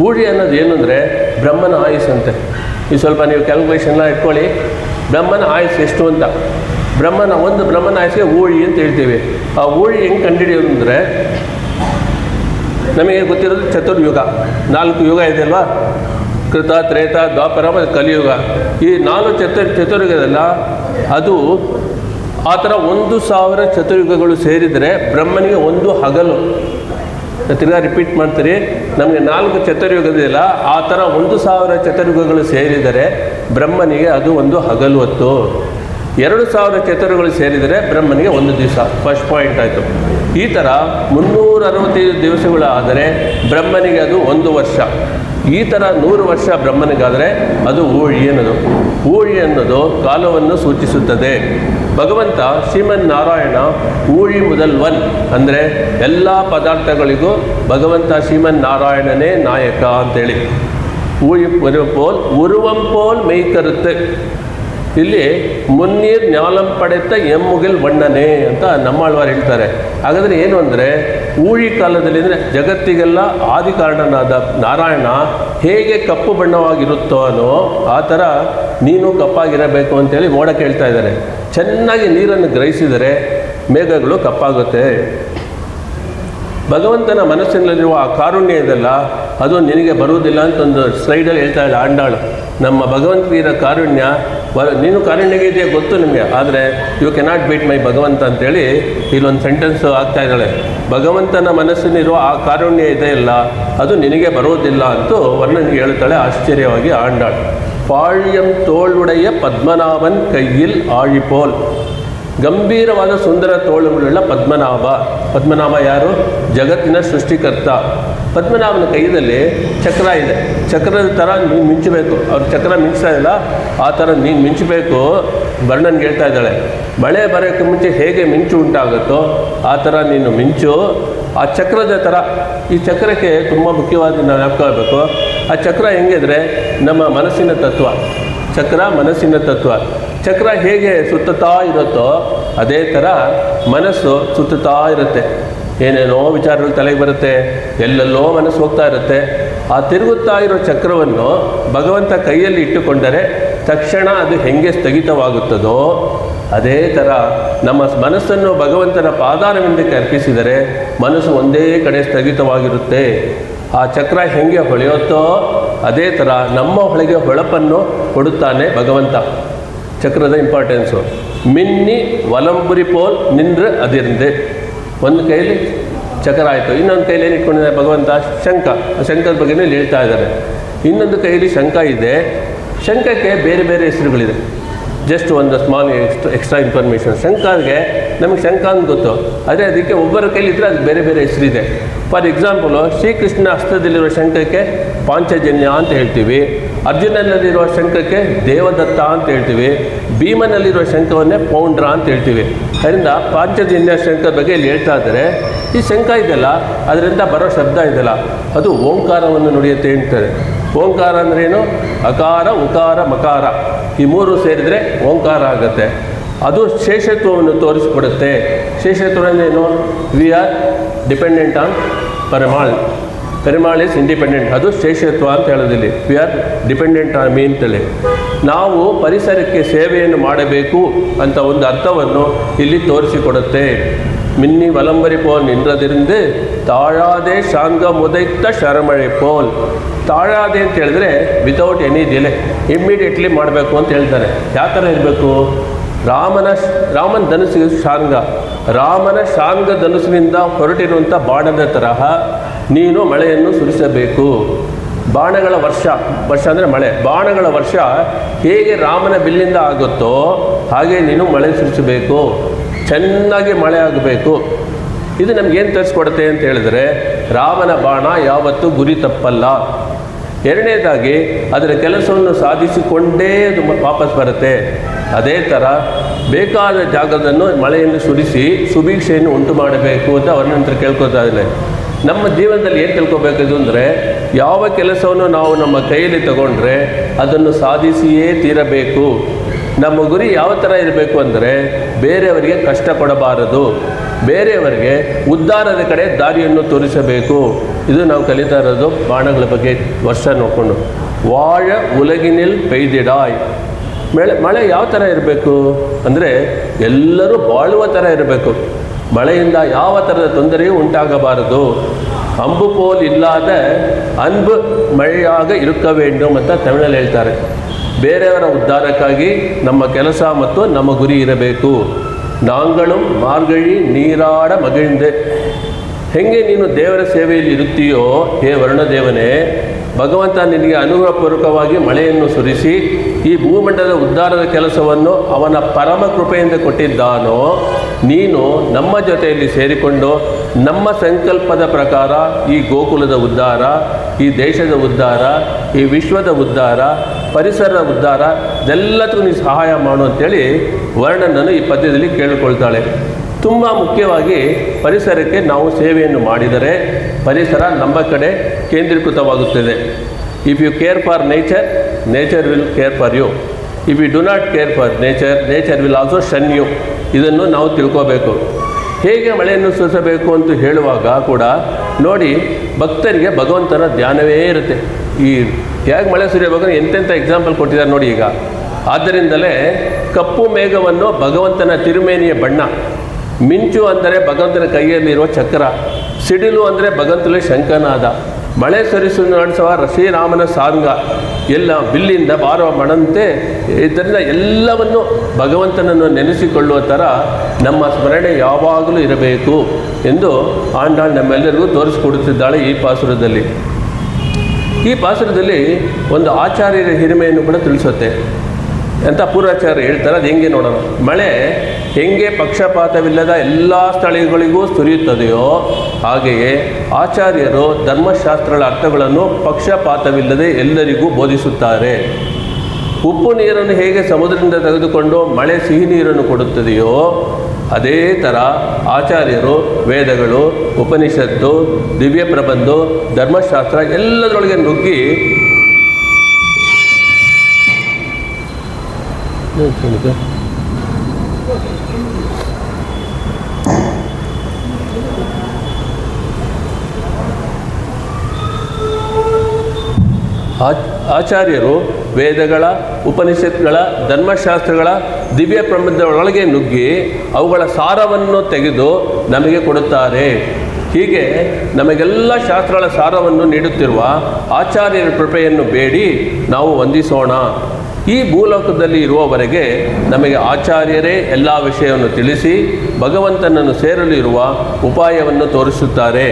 ಊಳಿ ಅನ್ನೋದು ಏನು ಅಂದರೆ ಬ್ರಹ್ಮನ ಆಯುಸ್ಸಂತೆ. ಈ ಸ್ವಲ್ಪ ನೀವು ಕ್ಯಾಲ್ಕುಲೇಷನ್லாம் ಇಟ್ಕೊಳ್ಳಿ. ಬ್ರಹ್ಮನ ಆಯುಸ್ ಎಷ್ಟು ಅಂತ. ಒಂದು ಬ್ರಹ್ಮನ ಆಯುಸ್ಗೆ ಊಳಿ ಅಂತ ಹೇಳ್ತೀವಿ. ಆ ಊಳಿ ಹೆಂಗೆ ಕಂಡುಹಿಡಿಯೋದು ಅಂದರೆ, ನಮಗೆ ಗೊತ್ತಿರೋದು ಚತುರ್ಯುಗ, 4 ಯುಗ ಇದೆ ಅಲ್ವಾ? ಕೃತ, ತ್ರೇತ, ದ್ವಾಪರ ಮತ್ತು ಕಲಿಯುಗ. ಈ 4 ಚತುರ್ಯುಗದಲ್ಲ, ಅದು ಆ ಥರ 1000 ಚತುರ್ಯುಗಗಳು ಸೇರಿದರೆ ಬ್ರಹ್ಮನಿಗೆ ಒಂದು ಹಗಲು. ತಿರ್ಗಾ ರಿಪೀಟ್ ಮಾಡ್ತೀರಿ, ನಮಗೆ 4 ಚತುರ್ಯುಗದಿಲ್ಲ, ಆ ಥರ 1000 ಚತುರ್ಯುಗಗಳು ಸೇರಿದರೆ ಬ್ರಹ್ಮನಿಗೆ ಅದು ಒಂದು ಹಗಲು ಹೊತ್ತು. 2000 ಚತುರ್ಯುಗಗಳು ಸೇರಿದರೆ ಬ್ರಹ್ಮನಿಗೆ ಒಂದು ದಿವಸ. ಫಸ್ಟ್ ಪಾಯಿಂಟ್ ಆಯಿತು. ಈ ಥರ 365 ದಿವಸಗಳಾದರೆ ಬ್ರಹ್ಮನಿಗೆ ಅದು 1 ವರ್ಷ. ಈ ಥರ 100 ವರ್ಷ ಬ್ರಹ್ಮನಿಗಾದರೆ ಅದು ಊಳಿ ಅನ್ನೋದು. ಊಳಿ ಅನ್ನೋದು ಕಾಲವನ್ನು ಸೂಚಿಸುತ್ತದೆ. ಭಗವಂತ ಶ್ರೀಮನ್ ನಾರಾಯಣ ಊಳಿ ಮುದಲ್ವನ್ ಅಂದರೆ ಎಲ್ಲ ಪದಾರ್ಥಗಳಿಗೂ ಭಗವಂತ ಶ್ರೀಮನ್ ನಾರಾಯಣನೇ ನಾಯಕ ಅಂತೇಳಿ. ಊಳಿ ಪೋಲ್ ಉರುವಂಪೋಲ್ ಮೇಯ್ಕರುತ್ತೆ. ಇಲ್ಲಿ ಮುನ್ನೀರ್ ಜ್ಞಾಲಂ ಪಡೆತ ಎಮ್ಮುಗಿಲ್ ಬಣ್ಣನೆ ಅಂತ ನಮ್ಮಾಳ್ವಾರು ಹೇಳ್ತಾರೆ. ಹಾಗಾದರೆ ಏನು ಅಂದರೆ ಊಳಿ ಕಾಲದಲ್ಲಿ ಅಂದರೆ ಜಗತ್ತಿಗೆಲ್ಲ ಆದಿಕಾರಣನಾದ ನಾರಾಯಣ ಹೇಗೆ ಕಪ್ಪು ಬಣ್ಣವಾಗಿರುತ್ತೋನೋ ಆ ಥರ ನೀನು ಕಪ್ಪಾಗಿರಬೇಕು ಅಂತೇಳಿ ಮೋಡ ಕೇಳ್ತಾ ಇದ್ದಾರೆ. ಚೆನ್ನಾಗಿ ನೀರನ್ನು ಗ್ರಹಿಸಿದರೆ ಮೇಘಗಳು ಕಪ್ಪಾಗುತ್ತೆ. ಭಗವಂತನ ಮನಸ್ಸಿನಲ್ಲಿರುವ ಆ ಕಾರುಣ್ಯ ಇದೆಲ್ಲ ಅದು ನಿನಗೆ ಬರುವುದಿಲ್ಲ ಅಂತ ಒಂದು ಸ್ಲೈಡಲ್ಲಿ ಹೇಳ್ತಾ ಇಲ್ಲ ಆಂಡಾಳು. ನಮ್ಮ ಭಗವಂತನ ಕಾರುಣ್ಯ ನೀನು ಕಾರುಣ್ಯಗೆ ಇದೆಯಾ ಗೊತ್ತು ನಿಮಗೆ, ಆದರೆ ಯು ಕೆನಾಟ್ ಬೀಟ್ ಮೈ ಭಗವಂತ ಅಂತೇಳಿ ಇಲ್ಲೊಂದು ಸೆಂಟೆನ್ಸ್ ಆಗ್ತಾ ಇದ್ದಾಳೆ. ಭಗವಂತನ ಮನಸ್ಸಿನಿರುವ ಆ ಕಾರುಣ್ಯ ಇದೆಯಲ್ಲ ಅದು ನಿನಗೆ ಬರೋದಿಲ್ಲ ಅಂತೂ ವರ್ಣನಿಗೆ ಹೇಳ್ತಾಳೆ ಆಶ್ಚರ್ಯವಾಗಿ ಆಂಡಾಳು. ಪಾಳ್ಯಂ ತೋಳುಡೆಯ ಪದ್ಮನಾಭನ್ ಕೈಯಿಲ್ ಆಳಿಪೋಲ್. ಗಂಭೀರವಾದ ಸುಂದರ ತೋಳುಗಳುಳ್ಳ ಪದ್ಮನಾಭ. ಪದ್ಮನಾಭ ಯಾರು? ಜಗತ್ತಿನ ಸೃಷ್ಟಿಕರ್ತ. ಪದ್ಮನಾಭನ ಕೈಯಲ್ಲಿ ಚಕ್ರ ಇದೆ. ಚಕ್ರದ ಥರ ನೀನು ಮಿಂಚಬೇಕು. ಅವ್ರು ಚಕ್ರ ಮಿಂಚ್ತಾ ಇಲ್ಲ, ಆ ಥರ ನೀನು ಮಿಂಚಬೇಕು. ವರ್ಣನ್ಗೆ ಹೇಳ್ತಾ ಇದ್ದಾಳೆ, ಮಳೆ ಬರೋಕ್ಕೆ ಮುಂಚೆ ಹೇಗೆ ಮಿಂಚು ಉಂಟಾಗುತ್ತೋ ಆ ಥರ ನೀನು ಮಿಂಚು. ಆ ಚಕ್ರದ ಥರ, ಈ ಚಕ್ರಕ್ಕೆ ತುಂಬ ಮುಖ್ಯವಾದ ನಾವು ಜ್ಞಾಪಕಬೇಕು. ಆ ಚಕ್ರ ಹೆಂಗಿದ್ರೆ ನಮ್ಮ ಮನಸ್ಸಿನ ತತ್ವ. ಚಕ್ರ ಮನಸ್ಸಿನ ತತ್ವ. ಚಕ್ರ ಹೇಗೆ ಸುತ್ತುತ್ತಾ ಇರುತ್ತೋ ಅದೇ ಥರ ಮನಸ್ಸು ಸುತ್ತುತ್ತಾ ಇರುತ್ತೆ. ಏನೇನೋ ವಿಚಾರಗಳು ತಲೆಗೆ ಬರುತ್ತೆ, ಎಲ್ಲೆಲ್ಲೋ ಮನಸ್ಸು ಹೋಗ್ತಾ ಇರುತ್ತೆ. ಆ ತಿರುಗುತ್ತಾ ಇರೋ ಚಕ್ರವನ್ನು ಭಗವಂತ ಕೈಯಲ್ಲಿ ಇಟ್ಟುಕೊಂಡರೆ ತಕ್ಷಣ ಅದು ಹೆಂಗೆ ಸ್ಥಗಿತವಾಗುತ್ತದೋ ಅದೇ ಥರ ನಮ್ಮ ಮನಸ್ಸನ್ನು ಭಗವಂತನ ಪಾದಾರವಿಂದಕ್ಕೆ ಅರ್ಪಿಸಿದರೆ ಮನಸ್ಸು ಒಂದೇ ಕಡೆ ಸ್ಥಗಿತವಾಗಿರುತ್ತೆ. ಆ ಚಕ್ರ ಹೆಂಗೆ ಹೊಳೆಯುತ್ತೋ ಅದೇ ಥರ ನಮ್ಮ ಒಳಗೆ ಹೊಳಪನ್ನು ಕೊಡುತ್ತಾನೆ ಭಗವಂತ. ಚಕ್ರದ ಇಂಪಾರ್ಟೆನ್ಸು ಮಿನ್ನಿ ಒಲಂಬುರಿ ಪೋಲ್ ನಿಂದ್ರೆ ಅದಿರ್ದೆ. ಒಂದು ಕೈಯಲ್ಲಿ ಚಕ್ರ ಆಯಿತು, ಇನ್ನೊಂದು ಕೈಯಲ್ಲಿ ಏನು ಇಟ್ಕೊಂಡಿದ್ದಾರೆ ಭಗವಂತ? ಶಂಖ. ಶಂಖದ ಬಗ್ಗೆನೇ ಹೇಳ್ತಾ ಇದ್ದಾರೆ. ಇನ್ನೊಂದು ಕೈಯಲ್ಲಿ ಶಂಖ ಇದೆ. ಶಂಖಕ್ಕೆ ಬೇರೆ ಬೇರೆ ಹೆಸರುಗಳಿದೆ. ಜಸ್ಟ್ ಒಂದು ಸ್ಮಾಲ್ ಎಕ್ಸ್ಟ್ರಾ ಇನ್ಫಾರ್ಮೇಷನ್. ಶಂಖಗೆ ನಮಗೆ ಶಂಖ ಅಂತ ಗೊತ್ತು, ಆದರೆ ಅದಕ್ಕೆ ಒಬ್ಬರ ಕೈಲಿದ್ದರೆ ಅದಕ್ಕೆ ಬೇರೆ ಬೇರೆ ಹೆಸರಿದೆ. ಫಾರ್ ಎಕ್ಸಾಂಪಲು, ಶ್ರೀಕೃಷ್ಣ ಹಸ್ತದಲ್ಲಿರುವ ಶಂಖಕ್ಕೆ ಪಾಂಚಜನ್ಯ ಅಂತ ಹೇಳ್ತೀವಿ, ಅರ್ಜುನನಲ್ಲಿರುವ ಶಂಖಕ್ಕೆ ದೇವದತ್ತ ಅಂತ ಹೇಳ್ತೀವಿ, ಭೀಮನಲ್ಲಿರುವ ಶಂಖವನ್ನೇ ಪೌಂಡ್ರ ಅಂತ ಹೇಳ್ತೀವಿ. ಅದರಿಂದ ಪಾಂಚಜನ್ಯ ಶಂಖದ ಬಗ್ಗೆ ಇಲ್ಲಿ ಹೇಳ್ತಾ ಇದ್ದಾರೆ. ಈ ಶಂಖ ಇದೆಯಲ್ಲ, ಅದರಿಂದ ಬರೋ ಶಬ್ದ ಇದೆಯಲ್ಲ, ಅದು ಓಂಕಾರವನ್ನು ನುಡಿಯುತ್ತೆ ಹೇಳ್ತಾರೆ. ಓಂಕಾರ ಅಂದ್ರೇನು? ಅಕಾರ, ಉಕಾರ, ಮಕಾರ ಈ ಮೂರು ಸೇರಿದರೆ ಓಂಕಾರ ಆಗುತ್ತೆ. ಅದು ಶೇಷತ್ವವನ್ನು ತೋರಿಸಿಕೊಡುತ್ತೆ. ಶೇಷತ್ವ ಅಂದ್ರೇನು? We are dependent on Perumal. Perumal is independent. ಅದು ಶೇಷತ್ವ ಅಂತ ಹೇಳೋದಿಲ್ಲಿ. We are dependent on me ಅಂತೇಳಿ ನಾವು ಪರಿಸರಕ್ಕೆ ಸೇವೆಯನ್ನು ಮಾಡಬೇಕು ಅಂತ ಒಂದು ಅರ್ಥವನ್ನು ಇಲ್ಲಿ ತೋರಿಸಿಕೊಡುತ್ತೆ. மின்னி வலம்பரி போல் நின்றதிருந்து ತಾಳಾದೆ ಶಾಂಗ ಮುದೈತ ಶರಮಳೆ ಪೋಲ್. ತಾಳಾದೆ ಅಂತ ಹೇಳಿದ್ರೆ ವಿತೌಟ್ ಎನಿ ಡಿಲೇ, ಇಮ್ಮಿಡಿಯೇಟ್ಲಿ ಮಾಡಬೇಕು ಅಂತ ಹೇಳ್ತಾರೆ. ಯಾವ ಥರ ಇರಬೇಕು? ರಾಮನ ಧನುಸ್ಸಿಗೆ ಶಾಂಗ, ರಾಮನ ಶಾಂಗ ಧನುಸ್ಸಿನಿಂದ ಹೊರಟಿರುವಂಥ ಬಾಣದ ತರಹ ನೀನು ಮಳೆಯನ್ನು ಸುರಿಸಬೇಕು. ಬಾಣಗಳ ವರ್ಷ, ವರ್ಷ ಅಂದರೆ ಮಳೆ, ಬಾಣಗಳ ವರ್ಷ ಹೇಗೆ ರಾಮನ ಬಿಲ್ಲಿಂದ ಆಗುತ್ತೋ ಹಾಗೆ ನೀನು ಮಳೆ ಸುರಿಸಬೇಕು. ಚೆನ್ನಾಗಿ ಮಳೆ ಆಗಬೇಕು. ಇದು ನಮಗೇನು ತರಿಸ್ಕೊಡುತ್ತೆ ಅಂತ ಹೇಳಿದ್ರೆ, ರಾಮನ ಬಾಣ ಯಾವತ್ತೂ ಗುರಿ ತಪ್ಪಲ್ಲ. ಎರಡನೇದಾಗಿ ಅದರ ಕೆಲಸವನ್ನು ಸಾಧಿಸಿಕೊಂಡೇ ಅದು ವಾಪಸ್ ಬರುತ್ತೆ. ಅದೇ ಥರ ಬೇಕಾದ ಜಾಗದನ್ನು ಮಳೆಯನ್ನು ಸುರಿಸಿ ಸುಭಿಕ್ಷೆಯನ್ನು ಉಂಟು ಮಾಡಬೇಕು ಅಂತ ಅವ್ರ ನಂತರ ಕೇಳ್ಕೊತಾ ಇದ್ದಾರೆ. ನಮ್ಮ ಜೀವನದಲ್ಲಿ ಏನು ತಿಳ್ಕೊಬೇಕದು ಅಂದರೆ, ಯಾವ ಕೆಲಸವನ್ನು ನಾವು ನಮ್ಮ ಕೈಯಲ್ಲಿ ತಗೊಂಡ್ರೆ ಅದನ್ನು ಸಾಧಿಸಿಯೇ ತೀರಬೇಕು. ನಮ್ಮ ಗುರಿ ಯಾವ ಥರ ಇರಬೇಕು ಅಂದರೆ, ಬೇರೆಯವರಿಗೆ ಕಷ್ಟ ಕೊಡಬಾರದು, ಬೇರೆಯವರಿಗೆ ಉದ್ಧಾರದ ಕಡೆ ದಾರಿಯನ್ನು ತೋರಿಸಬೇಕು. ಇದು ನಾವು ಕಲಿತಾ ಇರೋದು ಬಾಣಗಳ ಬಗ್ಗೆ ವರ್ಷ ನೋಡಿಕೊಂಡು. ವಾಳ ಉಲಗಿನಿಲ್ ಪೈದಿಡಾಯ್. ಮಳೆ ಯಾವ ಥರ ಇರಬೇಕು ಅಂದರೆ, ಎಲ್ಲರೂ ಬಾಳುವ ಥರ ಇರಬೇಕು. ಮಳೆಯಿಂದ ಯಾವ ಥರದ ತೊಂದರೆಯೂ ಉಂಟಾಗಬಾರದು. ಅಂಬು ಪೋಲ್ ಇಲ್ಲದ ಅನ್ಬು ಮಳೆಯಾಗ ಇರುಕ್ಕ ವೇಂಡುಮ್ ಅಂತ ತಮಿಳಲ್ಲಿ ಹೇಳ್ತಾರೆ. ಬೇರೆಯವರ ಉದ್ಧಾರಕ್ಕಾಗಿ ನಮ್ಮ ಕೆಲಸ ಮತ್ತು ನಮ್ಮ ಗುರಿ ಇರಬೇಕು. ನಾಂಗಳು ಮಾರ್ಗಳಿ ನೀರಾಡ ಮಗಿಂದೆ. ಹೆಂಗೆ ನೀನು ದೇವರ ಸೇವೆಯಲ್ಲಿ ಇರುತ್ತೀಯೋ ಹೇ ವರ್ಣದೇವನೇ, ಭಗವಂತ ನಿನಗೆ ಅನುಗ್ರಹಪೂರ್ವಕವಾಗಿ ಮಳೆಯನ್ನು ಸುರಿಸಿ ಈ ಭೂಮಂಡಲದ ಉದ್ಧಾರದ ಕೆಲಸವನ್ನು ಅವನ ಪರಮ ಕೃಪೆಯಿಂದ ಕೊಟ್ಟಿದ್ದಾನೋ, ನೀನು ನಮ್ಮ ಜೊತೆಯಲ್ಲಿ ಸೇರಿಕೊಂಡು ನಮ್ಮ ಸಂಕಲ್ಪದ ಪ್ರಕಾರ ಈ ಗೋಕುಲದ ಉದ್ಧಾರ, ಈ ದೇಶದ ಉದ್ಧಾರ, ಈ ವಿಶ್ವದ ಉದ್ಧಾರ, ಪರಿಸರದ ಉದ್ಧಾರ ಇದೆಲ್ಲದಕ್ಕೂ ನೀನು ಸಹಾಯ ಮಾಡು ಅಂತೇಳಿ ವರ್ಣನನ್ನು ಈ ಪದ್ಯದಲ್ಲಿ ಕೇಳಿಕೊಳ್ತಾಳೆ. ತುಂಬ ಮುಖ್ಯವಾಗಿ ಪರಿಸರಕ್ಕೆ ನಾವು ಸೇವೆಯನ್ನು ಮಾಡಿದರೆ ಪರಿಸರ ನಮ್ಮ ಕಡೆ ಕೇಂದ್ರೀಕೃತವಾಗುತ್ತದೆ. If you care for nature, nature will care for you. If you do not care for nature, nature will also shun you. ಇದನ್ನು ನಾವು ತಿಳ್ಕೋಬೇಕು. ಹೇಗೆ ಮಳೆಯನ್ನು ಸುರಿಸಬೇಕು ಅಂತ ಹೇಳುವಾಗ ಕೂಡ ನೋಡಿ, ಭಕ್ತರಿಗೆ ಭಗವಂತನ ಧ್ಯಾನವೇ ಇರುತ್ತೆ. ಈ ಹೇಗೆ ಮಳೆ ಸುರಿಯಬೇಕು ಎಂತೆಂಥ ಎಕ್ಸಾಂಪಲ್ ಕೊಟ್ಟಿದ್ದಾರೆ ನೋಡಿ ಈಗ. ಆದ್ದರಿಂದಲೇ ಕಪ್ಪು ಮೇಘವನ್ನು ಭಗವಂತನ ತಿರುಮೇನಿಯ ಬಣ್ಣ, ಮಿಂಚು ಅಂದರೆ ಭಗವಂತನ ಕೈಯಲ್ಲಿರುವ ಚಕ್ರ, ಸಿಡಿಲು ಅಂದರೆ ಭಗವಂತನ ಶಂಖನಾದ, ಮಳೆ ಸುರಿಸು ನಡೆಸುವ ಶ್ರೀರಾಮನ ಸಾಂಗ, ಎಲ್ಲ ಬಿಲ್ಲಿಂದ ಬಾರುವ ಮಣಂತೆ. ಇದರಿಂದ ಎಲ್ಲವನ್ನು ಭಗವಂತನನ್ನು ನೆನೆಸಿಕೊಳ್ಳುವ ಥರ ನಮ್ಮ ಸ್ಮರಣೆ ಯಾವಾಗಲೂ ಇರಬೇಕು ಎಂದು ಆಂಡಾಳ್ ನಮ್ಮೆಲ್ಲರಿಗೂ ತೋರಿಸಿಕೊಡುತ್ತಿದ್ದಾಳೆ ಈ ಪಾಸುರದಲ್ಲಿ. ಈ ಪಾಸುರದಲ್ಲಿ ಒಂದು ಆಚಾರ್ಯರ ಹಿರಿಮೆಯನ್ನು ಕೂಡ ತಿಳಿಸುತ್ತೆ ಅಂತ ಪೂರ್ವಾಚಾರ್ಯರು ಹೇಳ್ತಾರೆ. ಅದು ಹೆಂಗೆ ನೋಡೋಣ. ಮಳೆ ಹೆಂಗೆ ಪಕ್ಷಪಾತವಿಲ್ಲದ ಎಲ್ಲ ಸ್ಥಳಗಳಿಗೂ ಸುರಿಯುತ್ತದೆಯೋ ಹಾಗೆಯೇ ಆಚಾರ್ಯರು ಧರ್ಮಶಾಸ್ತ್ರಗಳ ಅರ್ಥಗಳನ್ನು ಪಕ್ಷಪಾತವಿಲ್ಲದೆ ಎಲ್ಲರಿಗೂ ಬೋಧಿಸುತ್ತಾರೆ. ಉಪ್ಪು ನೀರನ್ನು ಹೇಗೆ ಸಮುದ್ರದಿಂದ ತೆಗೆದುಕೊಂಡು ಮಳೆ ಸಿಹಿ ನೀರನ್ನು ಕೊಡುತ್ತದೆಯೋ ಅದೇ ಥರ ಆಚಾರ್ಯರು ವೇದಗಳು, ಉಪನಿಷತ್ತು, ದಿವ್ಯ ಪ್ರಬಂಧ, ಧರ್ಮಶಾಸ್ತ್ರ ಎಲ್ಲದರೊಳಗೆ ನುಗ್ಗಿ ಆಚಾರ್ಯರು ವೇದಗಳ, ಉಪನಿಷತ್ಗಳ, ಧರ್ಮಶಾಸ್ತ್ರಗಳ ದಿವ್ಯ ಪ್ರಬಂಧಗಳೊಳಗೆ ನುಗ್ಗಿ ಅವುಗಳ ಸಾರವನ್ನು ತೆಗೆದು ನಮಗೆ ಕೊಡುತ್ತಾರೆ. ಹೀಗೆ ನಮಗೆಲ್ಲ ಶಾಸ್ತ್ರಗಳ ಸಾರವನ್ನು ನೀಡುತ್ತಿರುವ ಆಚಾರ್ಯರ ಕೃಪೆಯನ್ನು ಬೇಡಿ ನಾವು ವಂದಿಸೋಣ. ಈ ಭೂಲೋಕದಲ್ಲಿ ಇರುವವರೆಗೆ ನಮಗೆ ಆಚಾರ್ಯರೇ ಎಲ್ಲ ವಿಷಯವನ್ನು ತಿಳಿಸಿ ಭಗವಂತನನ್ನು ಸೇರಲು ಇರುವ ಉಪಾಯವನ್ನು ತೋರಿಸುತ್ತಾರೆ.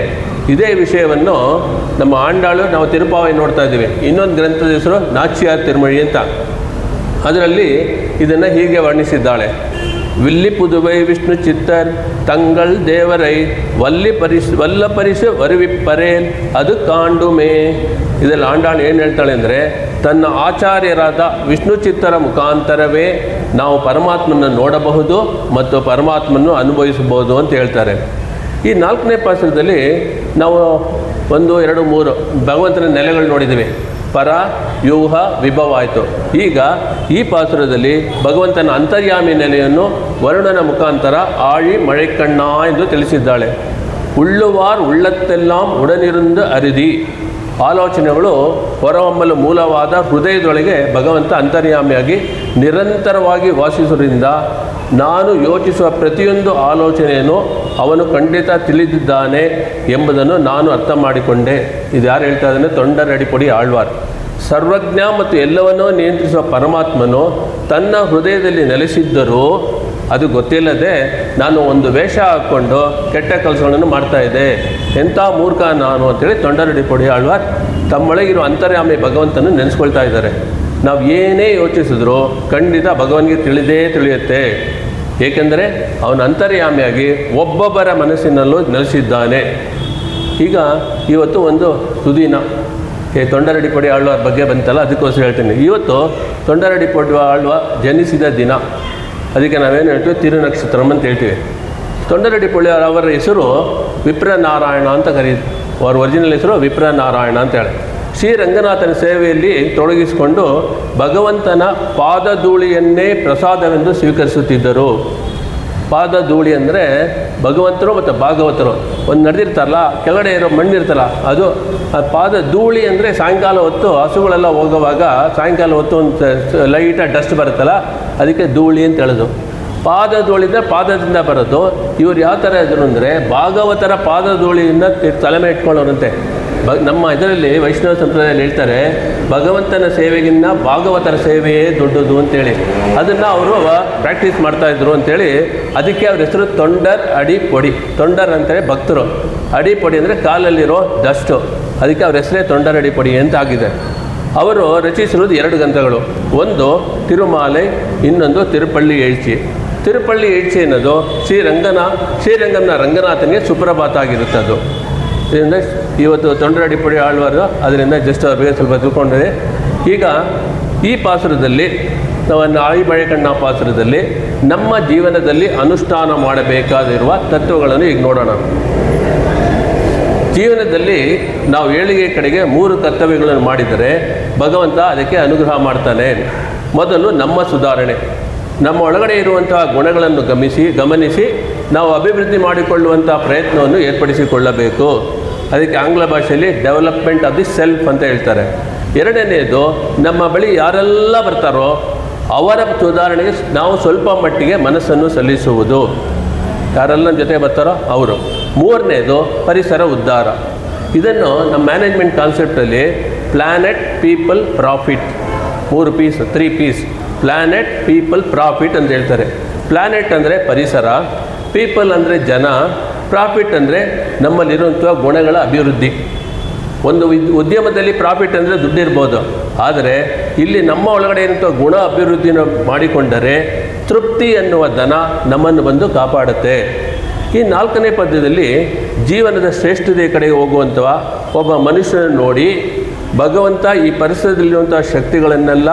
ಇದೇ ವಿಷಯವನ್ನು ನಮ್ಮ ಆಂಡಾಳು ನಾವು ತಿರುಪಾವೈ ನೋಡ್ತಾ ಇದ್ದೀವಿ. ಇನ್ನೊಂದು ಗ್ರಂಥದ ಹೆಸರು ನಾಚ್ಯಾರ್ ತಿರುಮಳಿ ಅಂತ. ಅದರಲ್ಲಿ ಇದನ್ನು ಹೀಗೆ ವರ್ಣಿಸಿದ್ದಾಳೆ. ವಿಲ್ಲಿ ಪುದುವೈ ವಿಷ್ಣು ಚಿತ್ತರ್ ತಂಗಳ್ ದೇವರೈ ವಲ್ಲ ಪರಿಸು ವರುವಿಪ್ಪರೇನ್ ಅದು ಕಾಂಡುಮೇ. ಇದರಲ್ಲಿ ಆಂಡಾಳು ಏನು ಹೇಳ್ತಾಳೆ ಅಂದರೆ, ತನ್ನ ಆಚಾರ್ಯರಾದ ವಿಷ್ಣು ಚಿತ್ತರ ಮುಖಾಂತರವೇ ನಾವು ಪರಮಾತ್ಮನ ನೋಡಬಹುದು ಮತ್ತು ಪರಮಾತ್ಮನ್ನು ಅನುಭವಿಸಬಹುದು ಅಂತ ಹೇಳ್ತಾರೆ. ಈ 4ನೇ ಪಾಸುರದಲ್ಲಿ ನಾವು 1, 2, 3 ಭಗವಂತನ ನೆಲೆಗಳು ನೋಡಿದ್ದೀವಿ. ಪರ, ವ್ಯೂಹ, ವಿಭವ ಆಯಿತು. ಈಗ ಈ ಪಾಸುರದಲ್ಲಿ ಭಗವಂತನ ಅಂತರ್ಯಾಮಿ ನೆಲೆಯನ್ನು ವರುಣನ ಮುಖಾಂತರ ಆಳಿ ಮழைಕಣ್ಣ ಎಂದು ತಿಳಿಸಿದ್ದಾಳೆ. ಉಳ್ಳುವಾರ್ ಉಳ್ಳತ್ತೆಲ್ಲಾಂ ಉಡನಿರುಂದು ಅರಿದಿ. ಆಲೋಚನೆಗಳು ಹೊರಹೊಮ್ಮಲು ಮೂಲವಾದ ಹೃದಯದೊಳಗೆ ಭಗವಂತ ಅಂತರ್ಯಾಮಿಯಾಗಿ ನಿರಂತರವಾಗಿ ವಾಸಿಸುವುದರಿಂದ ನಾನು ಯೋಚಿಸುವ ಪ್ರತಿಯೊಂದು ಆಲೋಚನೆಯನ್ನು ಅವನು ಖಂಡಿತ ತಿಳಿದಿದ್ದಾನೆ ಎಂಬುದನ್ನು ನಾನು ಅರ್ಥ ಮಾಡಿಕೊಂಡೆ. ಇದು ಯಾರು ಹೇಳ್ತಾ ಇದ್ದಾನೆ? ತೊಂಡರಡಿಪೊಡಿ ಆಳ್ವಾರ್. ಸರ್ವಜ್ಞ ಮತ್ತು ಎಲ್ಲವನ್ನೂ ನಿಯಂತ್ರಿಸುವ ಪರಮಾತ್ಮನು ತನ್ನ ಹೃದಯದಲ್ಲಿ ನೆಲೆಸಿದ್ದರೂ ಅದು ಗೊತ್ತಿಲ್ಲದೆ ನಾನು ಒಂದು ವೇಷ ಹಾಕ್ಕೊಂಡು ಕೆಟ್ಟ ಕೆಲಸಗಳನ್ನು ಮಾಡ್ತಾಯಿದ್ದೆ, ಎಂಥ ಮೂರ್ಖ ನಾನು ಅಂತೇಳಿ ತೊಂಡರಡಿಪೊಡಿ ಆಳ್ವಾರ್ ತಮ್ಮೊಳಗಿರೋ ಅಂತರ್ಯಾಮಿ ಭಗವಂತನ ನೆನೆಸ್ಕೊಳ್ತಾ ಇದ್ದಾರೆ. ನಾವು ಏನೇ ಯೋಚಿಸಿದ್ರೂ ಖಂಡಿತ ಭಗವನ್ಗೆ ತಿಳಿಯುತ್ತೆ. ಏಕೆಂದರೆ ಅವನ ಅಂತರ್ಯಾಮಿಯಾಗಿ ಒಬ್ಬೊಬ್ಬರ ಮನಸ್ಸಿನಲ್ಲೂ ನೆಲೆಸಿದ್ದಾನೆ. ಈಗ ಇವತ್ತು ಒಂದು ಸುದಿನ ತೊಂಡರಡಿಪೊಡಿ ಆಳ್ವಾರ ಬಗ್ಗೆ ಬಂತಲ್ಲ, ಅದಕ್ಕೋಸ್ಕರ ಹೇಳ್ತೀನಿ. ಇವತ್ತು ತೊಂಡರಡಿಪೊಡಿ ಆಳ್ವಾರ್ ಜನಿಸಿದ ದಿನ. ಅದಕ್ಕೆ ನಾವೇನು ಹೇಳ್ತೀವಿ? ತಿರುನಕ್ಷತ್ರಂ ಅಂತ ಹೇಳ್ತೀವಿ. ತೊಂಡರಡಿಪೊಡಿ ಅವರ ಹೆಸರು ವಿಪ್ರನಾರಾಯಣ ಅಂತ ಕರೀತೀವಿ. ಅವ್ರ ಒರಿಜಿನಲ್ ಹೆಸರು ವಿಪ್ರನಾರಾಯಣ ಅಂತ ಹೇಳಿ ಶ್ರೀರಂಗನಾಥನ ಸೇವೆಯಲ್ಲಿ ತೊಡಗಿಸಿಕೊಂಡು ಭಗವಂತನ ಪಾದಧೂಳಿಯನ್ನೇ ಪ್ರಸಾದವೆಂದು ಸ್ವೀಕರಿಸುತ್ತಿದ್ದರು. ಪಾದಧೂಳಿ ಅಂದರೆ ಭಗವಂತರು ಮತ್ತು ಭಾಗವತರು ಒಂದು ನಡೆದಿರ್ತಾರಲ್ಲ, ಕೆಳಗಡೆ ಇರೋ ಮಣ್ಣಿರ್ತಾರಲ್ಲ, ಅದು ಆ ಪಾದ ಧೂಳಿ ಅಂದರೆ ಸಾಯಂಕಾಲ ಹೊತ್ತು ಹಸುಗಳೆಲ್ಲ ಹೋಗುವಾಗ ಸಾಯಂಕಾಲ ಹೊತ್ತು ಒಂದು ಲೈಟಾಗಿ ಡಸ್ಟ್ ಬರುತ್ತಲ್ಲ, ಅದಕ್ಕೆ ಧೂಳಿ ಅಂತ ಹೇಳೋದು. ಪಾದ ಧೂಳಿಂದ ಪಾದದಿಂದ ಬರೋದು. ಇವ್ರು ಯಾವ ಥರ ಇದ್ರು ಅಂದರೆ ಭಾಗವತರ ಪಾದ ಧೂಳಿಯಿಂದ ತಲೆಮೆ ಇಟ್ಕೊಳ್ಳೋರಂತೆ. ನಮ್ಮ ಇದರಲ್ಲಿ ವೈಷ್ಣವ ಸಂಪ್ರದಾಯದಲ್ಲಿ ಹೇಳ್ತಾರೆ, ಭಗವಂತನ ಸೇವೆಗಿನ್ನ ಭಾಗವತರ ಸೇವೆಯೇ ದೊಡ್ಡದು ಅಂತೇಳಿ. ಅದನ್ನು ಅವರು ಪ್ರಾಕ್ಟೀಸ್ ಮಾಡ್ತಾಯಿದ್ರು ಅಂಥೇಳಿ ಅದಕ್ಕೆ ಅವ್ರ ಹೆಸರು ತೊಂಡರ್ ಅಡಿಪೊಡಿ. ತೊಂಡರ್ ಅಂತೇಳಿ ಭಕ್ತರು, ಅಡಿಪೊಡಿ ಅಂದರೆ ಕಾಲಲ್ಲಿರೋ ಡಸ್ಟು, ಅದಕ್ಕೆ ಅವ್ರ ಹೆಸರೇ ತೊಂಡರ್ ಅಡಿಪೊಡಿ ಅಂತ ಆಗಿದೆ. ಅವರು ರಚಿಸಿರುವುದು 2 ಗ್ರಂಥಗಳು. ಒಂದು ತಿರುಮಾಲೆ, ಇನ್ನೊಂದು ತಿರುಪಳ್ಳಿ ಎಳ್ಚಿ. ತಿರುಪಳ್ಳಿ ಎಳ್ಚಿ ಅನ್ನೋದು ಶ್ರೀರಂಗನ ರಂಗನಾಥನಿಗೆ ಸುಪ್ರಭಾತ ಆಗಿರುತ್ತೆ. ಅದು ಇದರಿಂದ ಇವತ್ತು ತೊಂಡರಡಿಪೊಡಿ ಆಳ್ವಾರು ಅದರಿಂದ ಜಸ್ಟ್ ಅವ್ರ ಬಗ್ಗೆ ಸ್ವಲ್ಪ ತಿಳ್ಕೊಂಡಿದೆ. ಈಗ ಈ ಪಾಸುರದಲ್ಲಿ ನಾವು ಆಳಿ ಮಳೆಕಣ್ಣ ಪಾಸುರದಲ್ಲಿ ನಮ್ಮ ಜೀವನದಲ್ಲಿ ಅನುಷ್ಠಾನ ಮಾಡಬೇಕಾಗಿರುವ ತತ್ವಗಳನ್ನು ಈಗ ನೋಡೋಣ. ಜೀವನದಲ್ಲಿ ನಾವು ಏಳಿಗೆ ಕಡೆಗೆ 3 ಕರ್ತವ್ಯಗಳನ್ನು ಮಾಡಿದರೆ ಭಗವಂತ ಅದಕ್ಕೆ ಅನುಗ್ರಹ ಮಾಡ್ತಾನೆ. ಮೊದಲು ನಮ್ಮ ಸುಧಾರಣೆ, ನಮ್ಮ ಒಳಗಡೆ ಇರುವಂತಹ ಗುಣಗಳನ್ನು ಗಮನಿಸಿ ನಾವು ಅಭಿವೃದ್ಧಿ ಮಾಡಿಕೊಳ್ಳುವಂಥ ಪ್ರಯತ್ನವನ್ನು ಏರ್ಪಡಿಸಿಕೊಳ್ಳಬೇಕು. ಅದಕ್ಕೆ ಆಂಗ್ಲ ಭಾಷೆಯಲ್ಲಿ ಡೆವಲಪ್ಮೆಂಟ್ ಆಫ್ ದಿ ಸೆಲ್ಫ್ ಅಂತ ಹೇಳ್ತಾರೆ. 2ನೇದು, ನಮ್ಮ ಬಳಿ ಯಾರೆಲ್ಲ ಬರ್ತಾರೋ ಅವರ ಸುಧಾರಣೆಗೆ ನಾವು ಸ್ವಲ್ಪ ಮಟ್ಟಿಗೆ ಮನಸ್ಸನ್ನು ಸಲ್ಲಿಸುವುದು. ಯಾರೆಲ್ಲ ಜೊತೆ ಬರ್ತಾರೋ ಅವರು. 3ನೇದು ಪರಿಸರ ಉದ್ಧಾರ. ಇದನ್ನು ನಮ್ಮ ಮ್ಯಾನೇಜ್ಮೆಂಟ್ ಕಾನ್ಸೆಪ್ಟಲ್ಲಿ planet, people, profit 3 P's planet, people, profit ಅಂತ ಹೇಳ್ತಾರೆ. ಪ್ಲ್ಯಾನೆಟ್ ಅಂದರೆ ಪರಿಸರ, ಪೀಪಲ್ ಅಂದರೆ ಜನ, ಪ್ರಾಫಿಟ್ ಅಂದರೆ ನಮ್ಮಲ್ಲಿರುವಂಥ ಗುಣಗಳ ಅಭಿವೃದ್ಧಿ. ಒಂದು ಉದ್ಯಮದಲ್ಲಿ ಪ್ರಾಫಿಟ್ ಅಂದರೆ ದುಡ್ಡಿರ್ಬೋದು, ಆದರೆ ಇಲ್ಲಿ ನಮ್ಮ ಒಳಗಡೆ ಇರುವಂಥ ಗುಣ ಅಭಿವೃದ್ಧಿನ ಮಾಡಿಕೊಂಡರೆ ತೃಪ್ತಿ ಎನ್ನುವ ಧನ ನಮ್ಮನ್ನು ಬಂದು ಕಾಪಾಡುತ್ತೆ. ಈ 4ನೇ ಪದ್ಯದಲ್ಲಿ ಜೀವನದ ಶ್ರೇಷ್ಠತೆಯ ಕಡೆಗೆ ಹೋಗುವಂಥ ಒಬ್ಬ ಮನುಷ್ಯನನ್ನು ನೋಡಿ ಭಗವಂತ ಈ ಪರಿಸರದಲ್ಲಿರುವಂಥ ಶಕ್ತಿಗಳನ್ನೆಲ್ಲ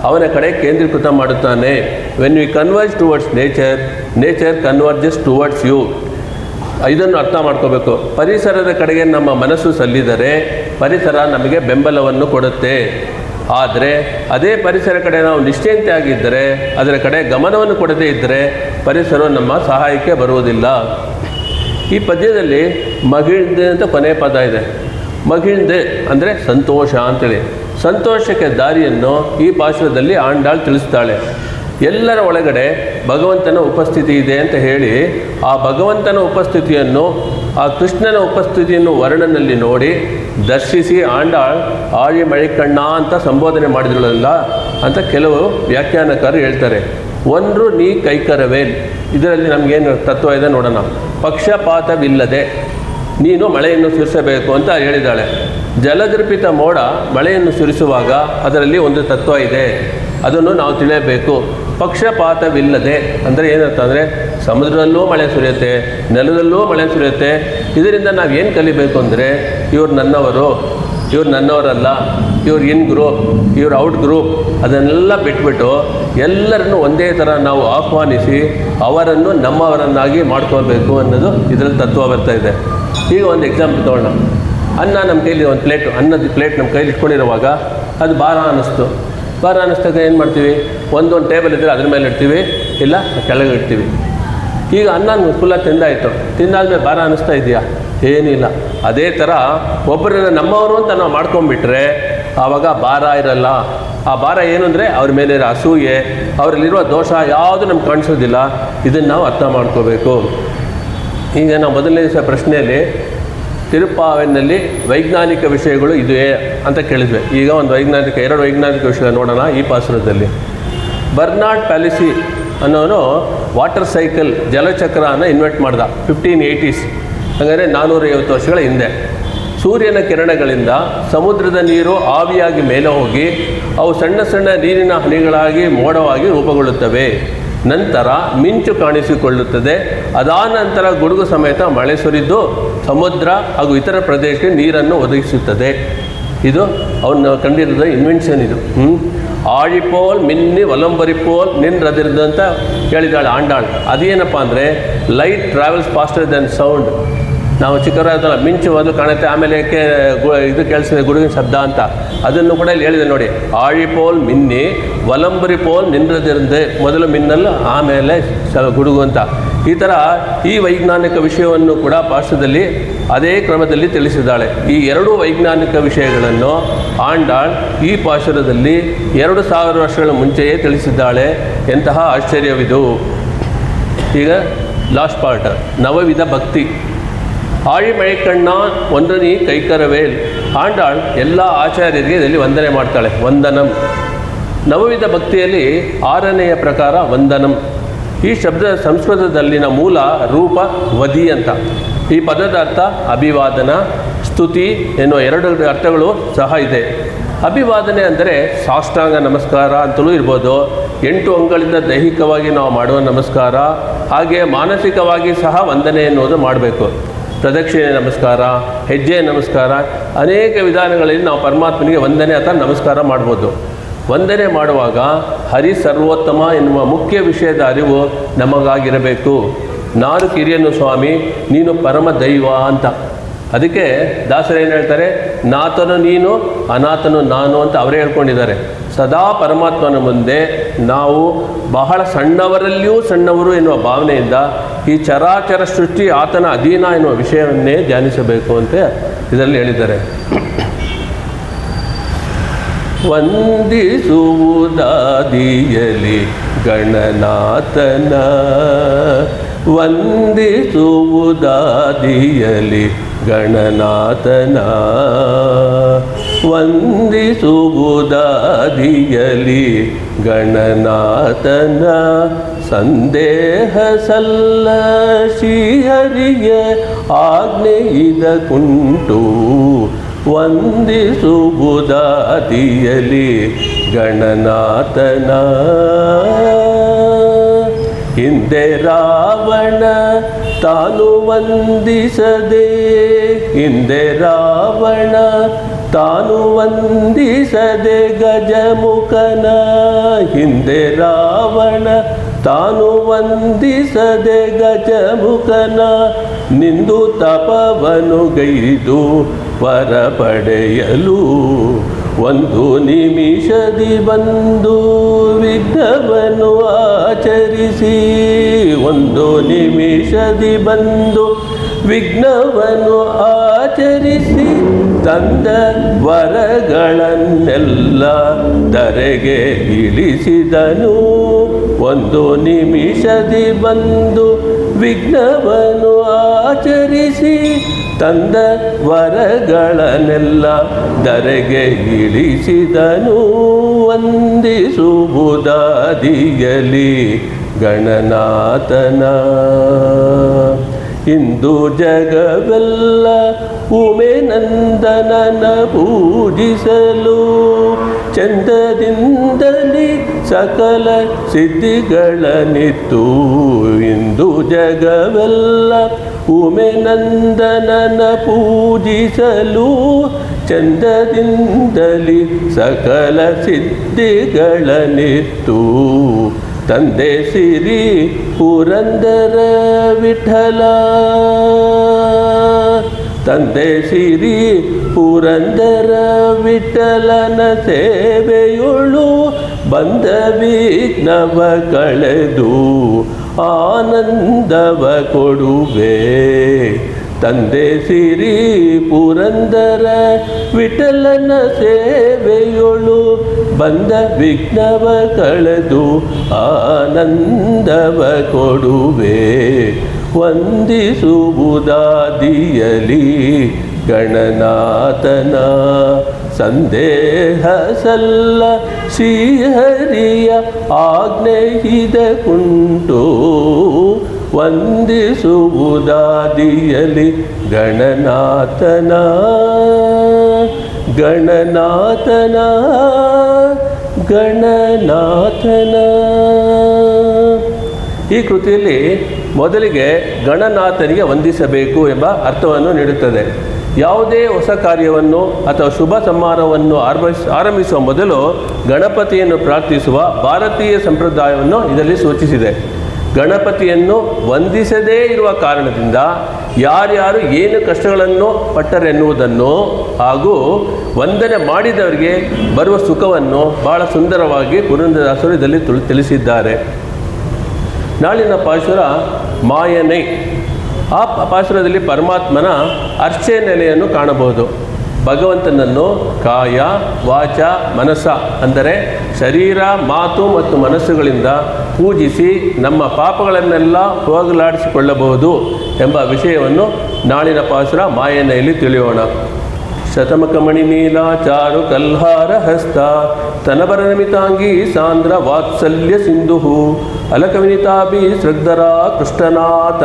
ಅವನ ಕಡೆ ಕೇಂದ್ರೀಕೃತ ಮಾಡುತ್ತಾನೆ. When we converge towards nature, nature converges towards you. ಇದನ್ನು ಅರ್ಥ ಮಾಡ್ಕೋಬೇಕು. ಪರಿಸರದ ಕಡೆಗೆ ನಮ್ಮ ಮನಸ್ಸು ಸಲ್ಲಿದರೆ ಪರಿಸರ ನಮಗೆ ಬೆಂಬಲವನ್ನು ಕೊಡುತ್ತೆ. ಆದರೆ ಅದೇ ಪರಿಸರ ಕಡೆ ನಾವು ನಿಶ್ಚಿಂತೆ ಆಗಿದ್ದರೆ, ಅದರ ಕಡೆ ಗಮನವನ್ನು ಕೊಡದೇ ಇದ್ದರೆ ಪರಿಸರ ನಮ್ಮ ಸಹಾಯಕ್ಕೆ ಬರುವುದಿಲ್ಲ. ಈ ಪದ್ಯದಲ್ಲಿ ಮಗಿಳ್ದೆ ಅಂತ ಕೊನೆಯ ಪದ ಇದೆ. ಮಗಿಳ್ದೆ ಅಂದರೆ ಸಂತೋಷ ಅಂತೇಳಿ. ಸಂತೋಷಕ್ಕೆ ದಾರಿಯನ್ನು ಈ ಪಾಶುರದಲ್ಲಿ ಆಂಡಾಳ್ ತಿಳಿಸ್ತಾಳೆ. ಎಲ್ಲರ ಒಳಗಡೆ ಭಗವಂತನ ಉಪಸ್ಥಿತಿ ಇದೆ ಅಂತ ಹೇಳಿ ಆ ಭಗವಂತನ ಉಪಸ್ಥಿತಿಯನ್ನು ಆ ಕೃಷ್ಣನ ಉಪಸ್ಥಿತಿಯನ್ನು ವರ್ಣನಲ್ಲಿ ನೋಡಿ ದರ್ಶಿಸಿ ಆಂಡಾಳ್ ಆಳಿ ಮಳಿಕಣ್ಣ ಅಂತ ಸಂಬೋಧನೆ ಮಾಡಿದ್ರಲ್ಲ ಅಂತ ಕೆಲವು ವ್ಯಾಖ್ಯಾನಕಾರರು ಹೇಳ್ತಾರೆ. ಒಂದ್ರು ನೀ ಕೈಕರವೇಲ್, ಇದರಲ್ಲಿ ನಮಗೇನು ತತ್ವ ಇದೆ ನೋಡೋಣ. ಪಕ್ಷಪಾತವಿಲ್ಲದೆ ನೀನು ಮಳೆಯನ್ನು ಸುರಿಸಬೇಕು ಅಂತ ಹೇಳಿದ್ದಾಳೆ. ಜಲದರ್ಪಿತ ಮೋಡ ಮಳೆಯನ್ನು ಸುರಿಸುವಾಗ ಅದರಲ್ಲಿ ಒಂದು ತತ್ವ ಇದೆ, ಅದನ್ನು ನಾವು ತಿಳಿಯಬೇಕು. ಪಕ್ಷಪಾತವಿಲ್ಲದೆ ಅಂದರೆ ಏನಂತ ಅಂದರೆ ಸಮುದ್ರದಲ್ಲೂ ಮಳೆ ಸುರಿಯುತ್ತೆ, ನೆಲದಲ್ಲೂ ಮಳೆ ಸುರಿಯುತ್ತೆ. ಇದರಿಂದ ನಾವು ಏನು ಕಲಿಬೇಕು ಅಂದರೆ ಇವ್ರು ನನ್ನವರು, ಇವ್ರು ನನ್ನವರಲ್ಲ, ಇವ್ರು ಇನ್ ಗ್ರೂಪ್, ಇವ್ರು ಔಟ್ ಗ್ರೂಪ್, ಅದನ್ನೆಲ್ಲ ಬಿಟ್ಬಿಟ್ಟು ಎಲ್ಲರನ್ನು ಒಂದೇ ಥರ ನಾವು ಆಹ್ವಾನಿಸಿ ಅವರನ್ನು ನಮ್ಮವರನ್ನಾಗಿ ಮಾಡ್ಕೋಬೇಕು ಅನ್ನೋದು ಇದರಲ್ಲಿ ತತ್ವ ಬರ್ತಾ ಇದೆ. ಈಗ ಒಂದು ಎಕ್ಸಾಂಪಲ್ ತೊಗೊಳ್ಳೋಣ. ಅನ್ನ ನಮ್ಮ ಕೈಲಿ ಒಂದು ಪ್ಲೇಟು, ಅನ್ನದ ಪ್ಲೇಟ್ ನಮ್ಮ ಕೈಲಿ ಇಟ್ಕೊಂಡಿರುವಾಗ ಅದು ಭಾರ ಅನ್ನಿಸ್ತು. ಭಾರ ಅನ್ನಿಸ್ದಾಗ ಏನು ಮಾಡ್ತೀವಿ? ಒಂದು ಟೇಬಲ್ ಇದ್ದರೆ ಅದ್ರ ಮೇಲೆ ಇಡ್ತೀವಿ, ಇಲ್ಲ ಕೆಳಗೆ ಇಡ್ತೀವಿ. ಈಗ ಅನ್ನ ಫುಲ್ಲಾಗಿ ತಿಂದಾಯಿತು, ತಿಂದಾದ್ಮೇಲೆ ಭಾರ ಅನ್ನಿಸ್ತಾ ಇದೆಯಾ? ಏನಿಲ್ಲ. ಅದೇ ಥರ ಒಬ್ಬರನ್ನ ನಮ್ಮವರು ಅಂತ ನಾವು ಮಾಡ್ಕೊಂಡ್ಬಿಟ್ರೆ ಆವಾಗ ಭಾರ ಇರಲ್ಲ. ಆ ಭಾರ ಏನು ಅಂದರೆ ಅವ್ರ ಮೇಲಿರೋ ಅಸೂಯೆ, ಅವರಲ್ಲಿರುವ ದೋಷ ಯಾವುದು ನಮ್ಗೆ ಕಾಣಿಸೋದಿಲ್ಲ. ಇದನ್ನು ನಾವು ಅರ್ಥ ಮಾಡ್ಕೋಬೇಕು. ಈಗ ನಾವು ಮೊದಲನೇ ದಿವಸ ಪ್ರಶ್ನೆಯಲ್ಲಿ ತಿರುಪ್ಪಾವೆನಲ್ಲಿ ವೈಜ್ಞಾನಿಕ ವಿಷಯಗಳು ಇದೆಯೇ ಅಂತ ಕೇಳಿದ್ವಿ. ಈಗ ಎರಡು ವೈಜ್ಞಾನಿಕ ವಿಷಯ ನೋಡೋಣ ಈ ಪಾಸುರದಲ್ಲಿ. ಬರ್ನಾರ್ಡ್ ಪ್ಯಾಲಿಸಿ ಅನ್ನೋನು ವಾಟರ್ ಸೈಕಲ್ ಜಲಚಕ್ರನ ಇನ್ವೆಂಟ್ ಮಾಡ್ದ 1580s, ಹಾಗಾದರೆ 450 ವರ್ಷಗಳ ಹಿಂದೆ. ಸೂರ್ಯನ ಕಿರಣಗಳಿಂದ ಸಮುದ್ರದ ನೀರು ಆವಿಯಾಗಿ ಮೇಲೆ ಹೋಗಿ ಅವು ಸಣ್ಣ ಸಣ್ಣ ನೀರಿನ ಹನಿಗಳಾಗಿ ಮೋಡವಾಗಿ ರೂಪುಗೊಳ್ಳುತ್ತವೆ. ನಂತರ ಮಿಂಚು ಕಾಣಿಸಿಕೊಳ್ಳುತ್ತದೆ. ಅದಾನಂತರ ಗುಡುಗು ಸಮೇತ ಮಳೆ ಸುರಿದು ಸಮುದ್ರ ಹಾಗೂ ಇತರ ಪ್ರದೇಶಕ್ಕೆ ನೀರನ್ನು ಒದಗಿಸುತ್ತದೆ. ಇದು ಅವನ್ನ ಕಂಡಿರೋದ ಇನ್ವೆನ್ಷನ್ ಇದು. ಆಳಿಪೋಲ್ ಮಿನ್ನಿ ಒಲಂಬರಿಪೋಲ್ ನಿನ್ರದಿರ್ದು ಅಂತ ಹೇಳಿದಾಳೆ ಆಂಡಾಳ್. ಅದೇನಪ್ಪ ಅಂದರೆ light travels faster then sound. ನಾವು ಚಿಕ್ಕವರಾದಲ್ಲ ಮಿಂಚು ಅದು ಕಾಣುತ್ತೆ, ಆಮೇಲೆ ಇದು ಕೇಳಿಸಿದೆ ಗುಡುಗಿನ ಶಬ್ದ ಅಂತ. ಅದನ್ನು ಕೂಡ ಇಲ್ಲಿ ಹೇಳಿದೆ ನೋಡಿ. ಆಳಿಪೋಲ್ ಮಿನ್ನಿ ಒಲಂಬರಿ ಪೋಲ್ ನಿನ್ರದಿರಂದೆ, ಮೊದಲು ಮಿನ್ನಲ್ ಆಮೇಲೆ ಗುಡುಗು ಅಂತ. ಈ ಥರ ಈ ವೈಜ್ಞಾನಿಕ ವಿಷಯವನ್ನು ಕೂಡ ಪಾಠದಲ್ಲಿ ಅದೇ ಕ್ರಮದಲ್ಲಿ ತಿಳಿಸಿದ್ದಾಳೆ. ಈ ಎರಡೂ ವೈಜ್ಞಾನಿಕ ವಿಷಯಗಳನ್ನು ಆಂಡಾಳ್ ಈ ಪಾಶುರದಲ್ಲಿ 2000 ವರ್ಷಗಳ ಮುಂಚೆಯೇ ತಿಳಿಸಿದ್ದಾಳೆ. ಎಂತಹ ಆಶ್ಚರ್ಯವಿದು. ಈಗ ಲಾಸ್ಟ್ ಪಾರ್ಟ್, ನವವಿಧ ಭಕ್ತಿ. ಆಳಿ ಮಳಿಕಣ್ಣ ಒಂದನಿ ಕೈಕರವೇಲ್. ಆಂಡಾಳ್ ಎಲ್ಲ ಆಚಾರ್ಯರಿಗೆ ಇದರಲ್ಲಿ ವಂದನೆ ಮಾಡ್ತಾಳೆ. ವಂದನಂ. ನವವಿಧ ಭಕ್ತಿಯಲ್ಲಿ 6ನೆಯ ಪ್ರಕಾರ ವಂದನಂ. ಈ ಶಬ್ದ ಸಂಸ್ಕೃತದಲ್ಲಿನ ಮೂಲ ರೂಪ ವದಿ ಅಂತ. ಈ ಪದದ ಅರ್ಥ ಅಭಿವಾದನ, ಸ್ತುತಿ ಎನ್ನುವ 2 ಅರ್ಥಗಳು ಸಹ ಇದೆ. ಅಭಿವಾದನೆ ಅಂದರೆ ಸಾಷ್ಟಾಂಗ ನಮಸ್ಕಾರ ಅಂತಲೂ ಇರ್ಬೋದು. 8 ಅಂಗಗಳಿಂದ ದೈಹಿಕವಾಗಿ ನಾವು ಮಾಡುವ ನಮಸ್ಕಾರ, ಹಾಗೆ ಮಾನಸಿಕವಾಗಿ ಸಹ ವಂದನೆ ಎನ್ನುವುದು ಮಾಡಬೇಕು. ಪ್ರದಕ್ಷಿಣೆ ನಮಸ್ಕಾರ, ಹೆಜ್ಜೆ ನಮಸ್ಕಾರ, ಅನೇಕ ವಿಧಾನಗಳಲ್ಲಿ ನಾವು ಪರಮಾತ್ಮನಿಗೆ ವಂದನೆ ಅಥವಾ ನಮಸ್ಕಾರ ಮಾಡ್ಬೋದು. ವಂದನೆ ಮಾಡುವಾಗ ಹರಿ ಸರ್ವೋತ್ತಮ ಎನ್ನುವ ಮುಖ್ಯ ವಿಷಯದ ಅರಿವು ನಮಗಾಗಿರಬೇಕು. ನಾನು ಕಿರಿಯನು ಸ್ವಾಮಿ, ನೀನು ಪರಮ ದೈವ ಅಂತ. ಅದಕ್ಕೆ ದಾಸರೇನು ಹೇಳ್ತಾರೆ? ನಾಥನು ನೀನು, ಅನಾಥನು ನಾನು ಅಂತ ಅವರೇ ಹೇಳ್ಕೊಂಡಿದ್ದಾರೆ. ಸದಾ ಪರಮಾತ್ಮನ ಮುಂದೆ ನಾವು ಬಹಳ ಸಣ್ಣವರಲ್ಲಿಯೂ ಸಣ್ಣವರು ಎನ್ನುವ ಭಾವನೆಯಿಂದ ಈ ಚರಾಚರ ಸೃಷ್ಟಿ ಆತನ ಅಧೀನ ಎನ್ನುವ ವಿಷಯವನ್ನೇ ಧ್ಯಾನಿಸಬೇಕು ಅಂತ ಇದರಲ್ಲಿ ಹೇಳಿದ್ದಾರೆ. ವಂದಿಸುವುದಾದಿಯಲಿ ಗಣನಾಥನ, ವಂದಿಸುವುದಾದಿಯಲಿ ಗಣನಾಥನ, ವಂದಿಸುವುದಾದಿಯಲಿ ಗಣನಾಥನ. ಸಂದೇಹ ಸಲ್ಲ ಶ್ರೀಹರಿಯ ಆಜ್ಞೆ ಇದಕ್ಕುಂಟು, ವಂದಿಸುವುದಾದಿಯಲಿ ಗಣನಾಥನ. ಹಿಂದೆ ರಾವಣ ತಾನು ವಂದಿಸದೆ, ಹಿಂದೆ ರಾವಣ ತಾನು ವಂದಿಸದೆ ಗಜಮುಖನ, ಹಿಂದೆ ರಾವಣ ತಾನು ವಂದಿಸದೆ ಗಜಮುಖನ. ನಿಂದು ತಪವನು ಗೈದು ವರ ಪಡೆಯಲು, ಒಂದು ನಿಮಿಷದಿ ಬಂದು ವಿಘ್ನವನ್ನು ಆಚರಿಸಿ, ಒಂದು ನಿಮಿಷದಿ ಬಂದು ವಿಘ್ನವನ್ನು ಆಚರಿಸಿ ತಂದ ವರಗಳನ್ನೆಲ್ಲ ಧರೆಗೆ ಇಳಿಸಿದನು. ಒಂದು ನಿಮಿಷದಿ ಬಂದು ವಿಘ್ನವನ್ನು ಆಚರಿಸಿ ತಂದ ವರಗಳನ್ನೆಲ್ಲ ಧರೆಗೆ ಇಳಿಸಿದನು. ವಂದಿಸುವುದಾದಿಯಲಿ ಗಣನಾಥನ. ಇಂದು ಜಗವೆಲ್ಲ ಉಮೆ ನಂದನನ ಪೂಜಿಸಲು ಚಂದದಿಂದಲೇ ಸಕಲ ಸಿದ್ಧಿಗಳನ್ನಿತ್ತು. ಇಂದು ಜಗವೆಲ್ಲ ಉಮೆ ನಂದನನ ಪೂಜಿಸಲು ಚಂದದಿಂದಲೇ ಸಕಲ ಸಿದ್ಧಿಗಳನ್ನಿತ್ತು. ತಂದೆ ಸಿರಿ ಪುರಂದರ ವಿಠಲ. ತಂದೆ ಸಿರಿ ಪುರಂದರ ವಿಠಲನ ಸೇವೆಯೊಳು ಬಂದ ವಿಘ್ನವ ಕಳೆದು ಆನಂದವ ಕೊಡುವೆ. ತಂದೆ ಸಿರಿ ಪುರಂದರ ವಿಠಲನ ಸೇವೆಯೊಳು ಬಂದ ವಿಘ್ನವ ಕಳೆದು ಆನಂದವ ಕೊಡುವೆ. ವಂದಿಸುವುದಾದಿಯಲಿ ಗಣನಾಥನ. ಸಂದೇಹ ಸಲ್ಲ ಶ್ರೀಹರಿಯ ಆಜ್ಞೆಯಿದ ಕುಂಟು. ವಂದಿಸುವುದಾದಿಯಲಿ ಗಣನಾಥನ. ಗಣನಾಥನ ಗಣನಾಥನ. ಈ ಕೃತಿಯಲ್ಲಿ ಮೊದಲಿಗೆ ಗಣನಾಥನಿಗೆ ವಂದಿಸಬೇಕು ಎಂಬ ಅರ್ಥವನ್ನು ನೀಡುತ್ತದೆ. ಯಾವುದೇ ಹೊಸ ಕಾರ್ಯವನ್ನು ಅಥವಾ ಶುಭ ಸಮಾರಂಭವನ್ನು ಆರಂಭಿಸುವ ಮೊದಲು ಗಣಪತಿಯನ್ನು ಪ್ರಾರ್ಥಿಸುವ ಭಾರತೀಯ ಸಂಪ್ರದಾಯವನ್ನು ಇದರಲ್ಲಿ ಸೂಚಿಸಿದೆ. ಗಣಪತಿಯನ್ನು ವಂದಿಸದೇ ಇರುವ ಕಾರಣದಿಂದ ಯಾರ್ಯಾರು ಏನು ಕಷ್ಟಗಳನ್ನು ಪಟ್ಟರೆನ್ನುವುದನ್ನು ಹಾಗೂ ವಂದನೆ ಮಾಡಿದವರಿಗೆ ಬರುವ ಸುಖವನ್ನು ಬಹಳ ಸುಂದರವಾಗಿ ಪುರಂದರದಾಸರು ಇದರಲ್ಲಿ ತಿಳಿಸಿದ್ದಾರೆ. ನಾಳಿನ ಪಾಶುರ ಮಾಯನೈ. ಆ ಪಾಶುರದಲ್ಲಿ ಪರಮಾತ್ಮನ ಅರ್ಚೆ ನೆಲೆಯನ್ನು ಕಾಣಬಹುದು. ಭಗವಂತನನ್ನು ಕಾಯ ವಾಚ ಮನಸ ಅಂದರೆ ಶರೀರ ಮಾತು ಮತ್ತು ಮನಸ್ಸುಗಳಿಂದ ಪೂಜಿಸಿ ನಮ್ಮ ಪಾಪಗಳನ್ನೆಲ್ಲ ಹೋಗಲಾಡಿಸಿಕೊಳ್ಳಬಹುದು ಎಂಬ ವಿಷಯವನ್ನು ನಾಳಿನ ಪಾಶುರ ಮಾಯನೆಯಲ್ಲಿ ತಿಳಿಯೋಣ. ಶತಮಕಮಣಿ ನೀಲ ಚಾರು ಕಲ್ಹಾರ ಹಸ್ತ ತನಬರ ನಮಿತಾಂಗಿ ಸಾಂದ್ರ ವಾತ್ಸಲ್ಯ ಸಿಂಧು ಅಲಕವಿನಿತಾಭಿ ಶ್ರದ್ಧರ ಕೃಷ್ಣನಾಥ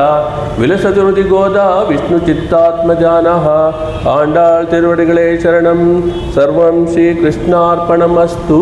ವಿಲಸದುರುದಿ ಗೋದ ವಿಷ್ಣು ಚಿತ್ತಾತ್ಮಜಾನಃ. ಆಂಡಾಳ್ ತಿರುವಡಿಗಳೇ ಶರಣಂ. ಸರ್ವಂ ಶ್ರೀ ಕೃಷ್ಣಾರ್ಪಣಮಸ್ತು.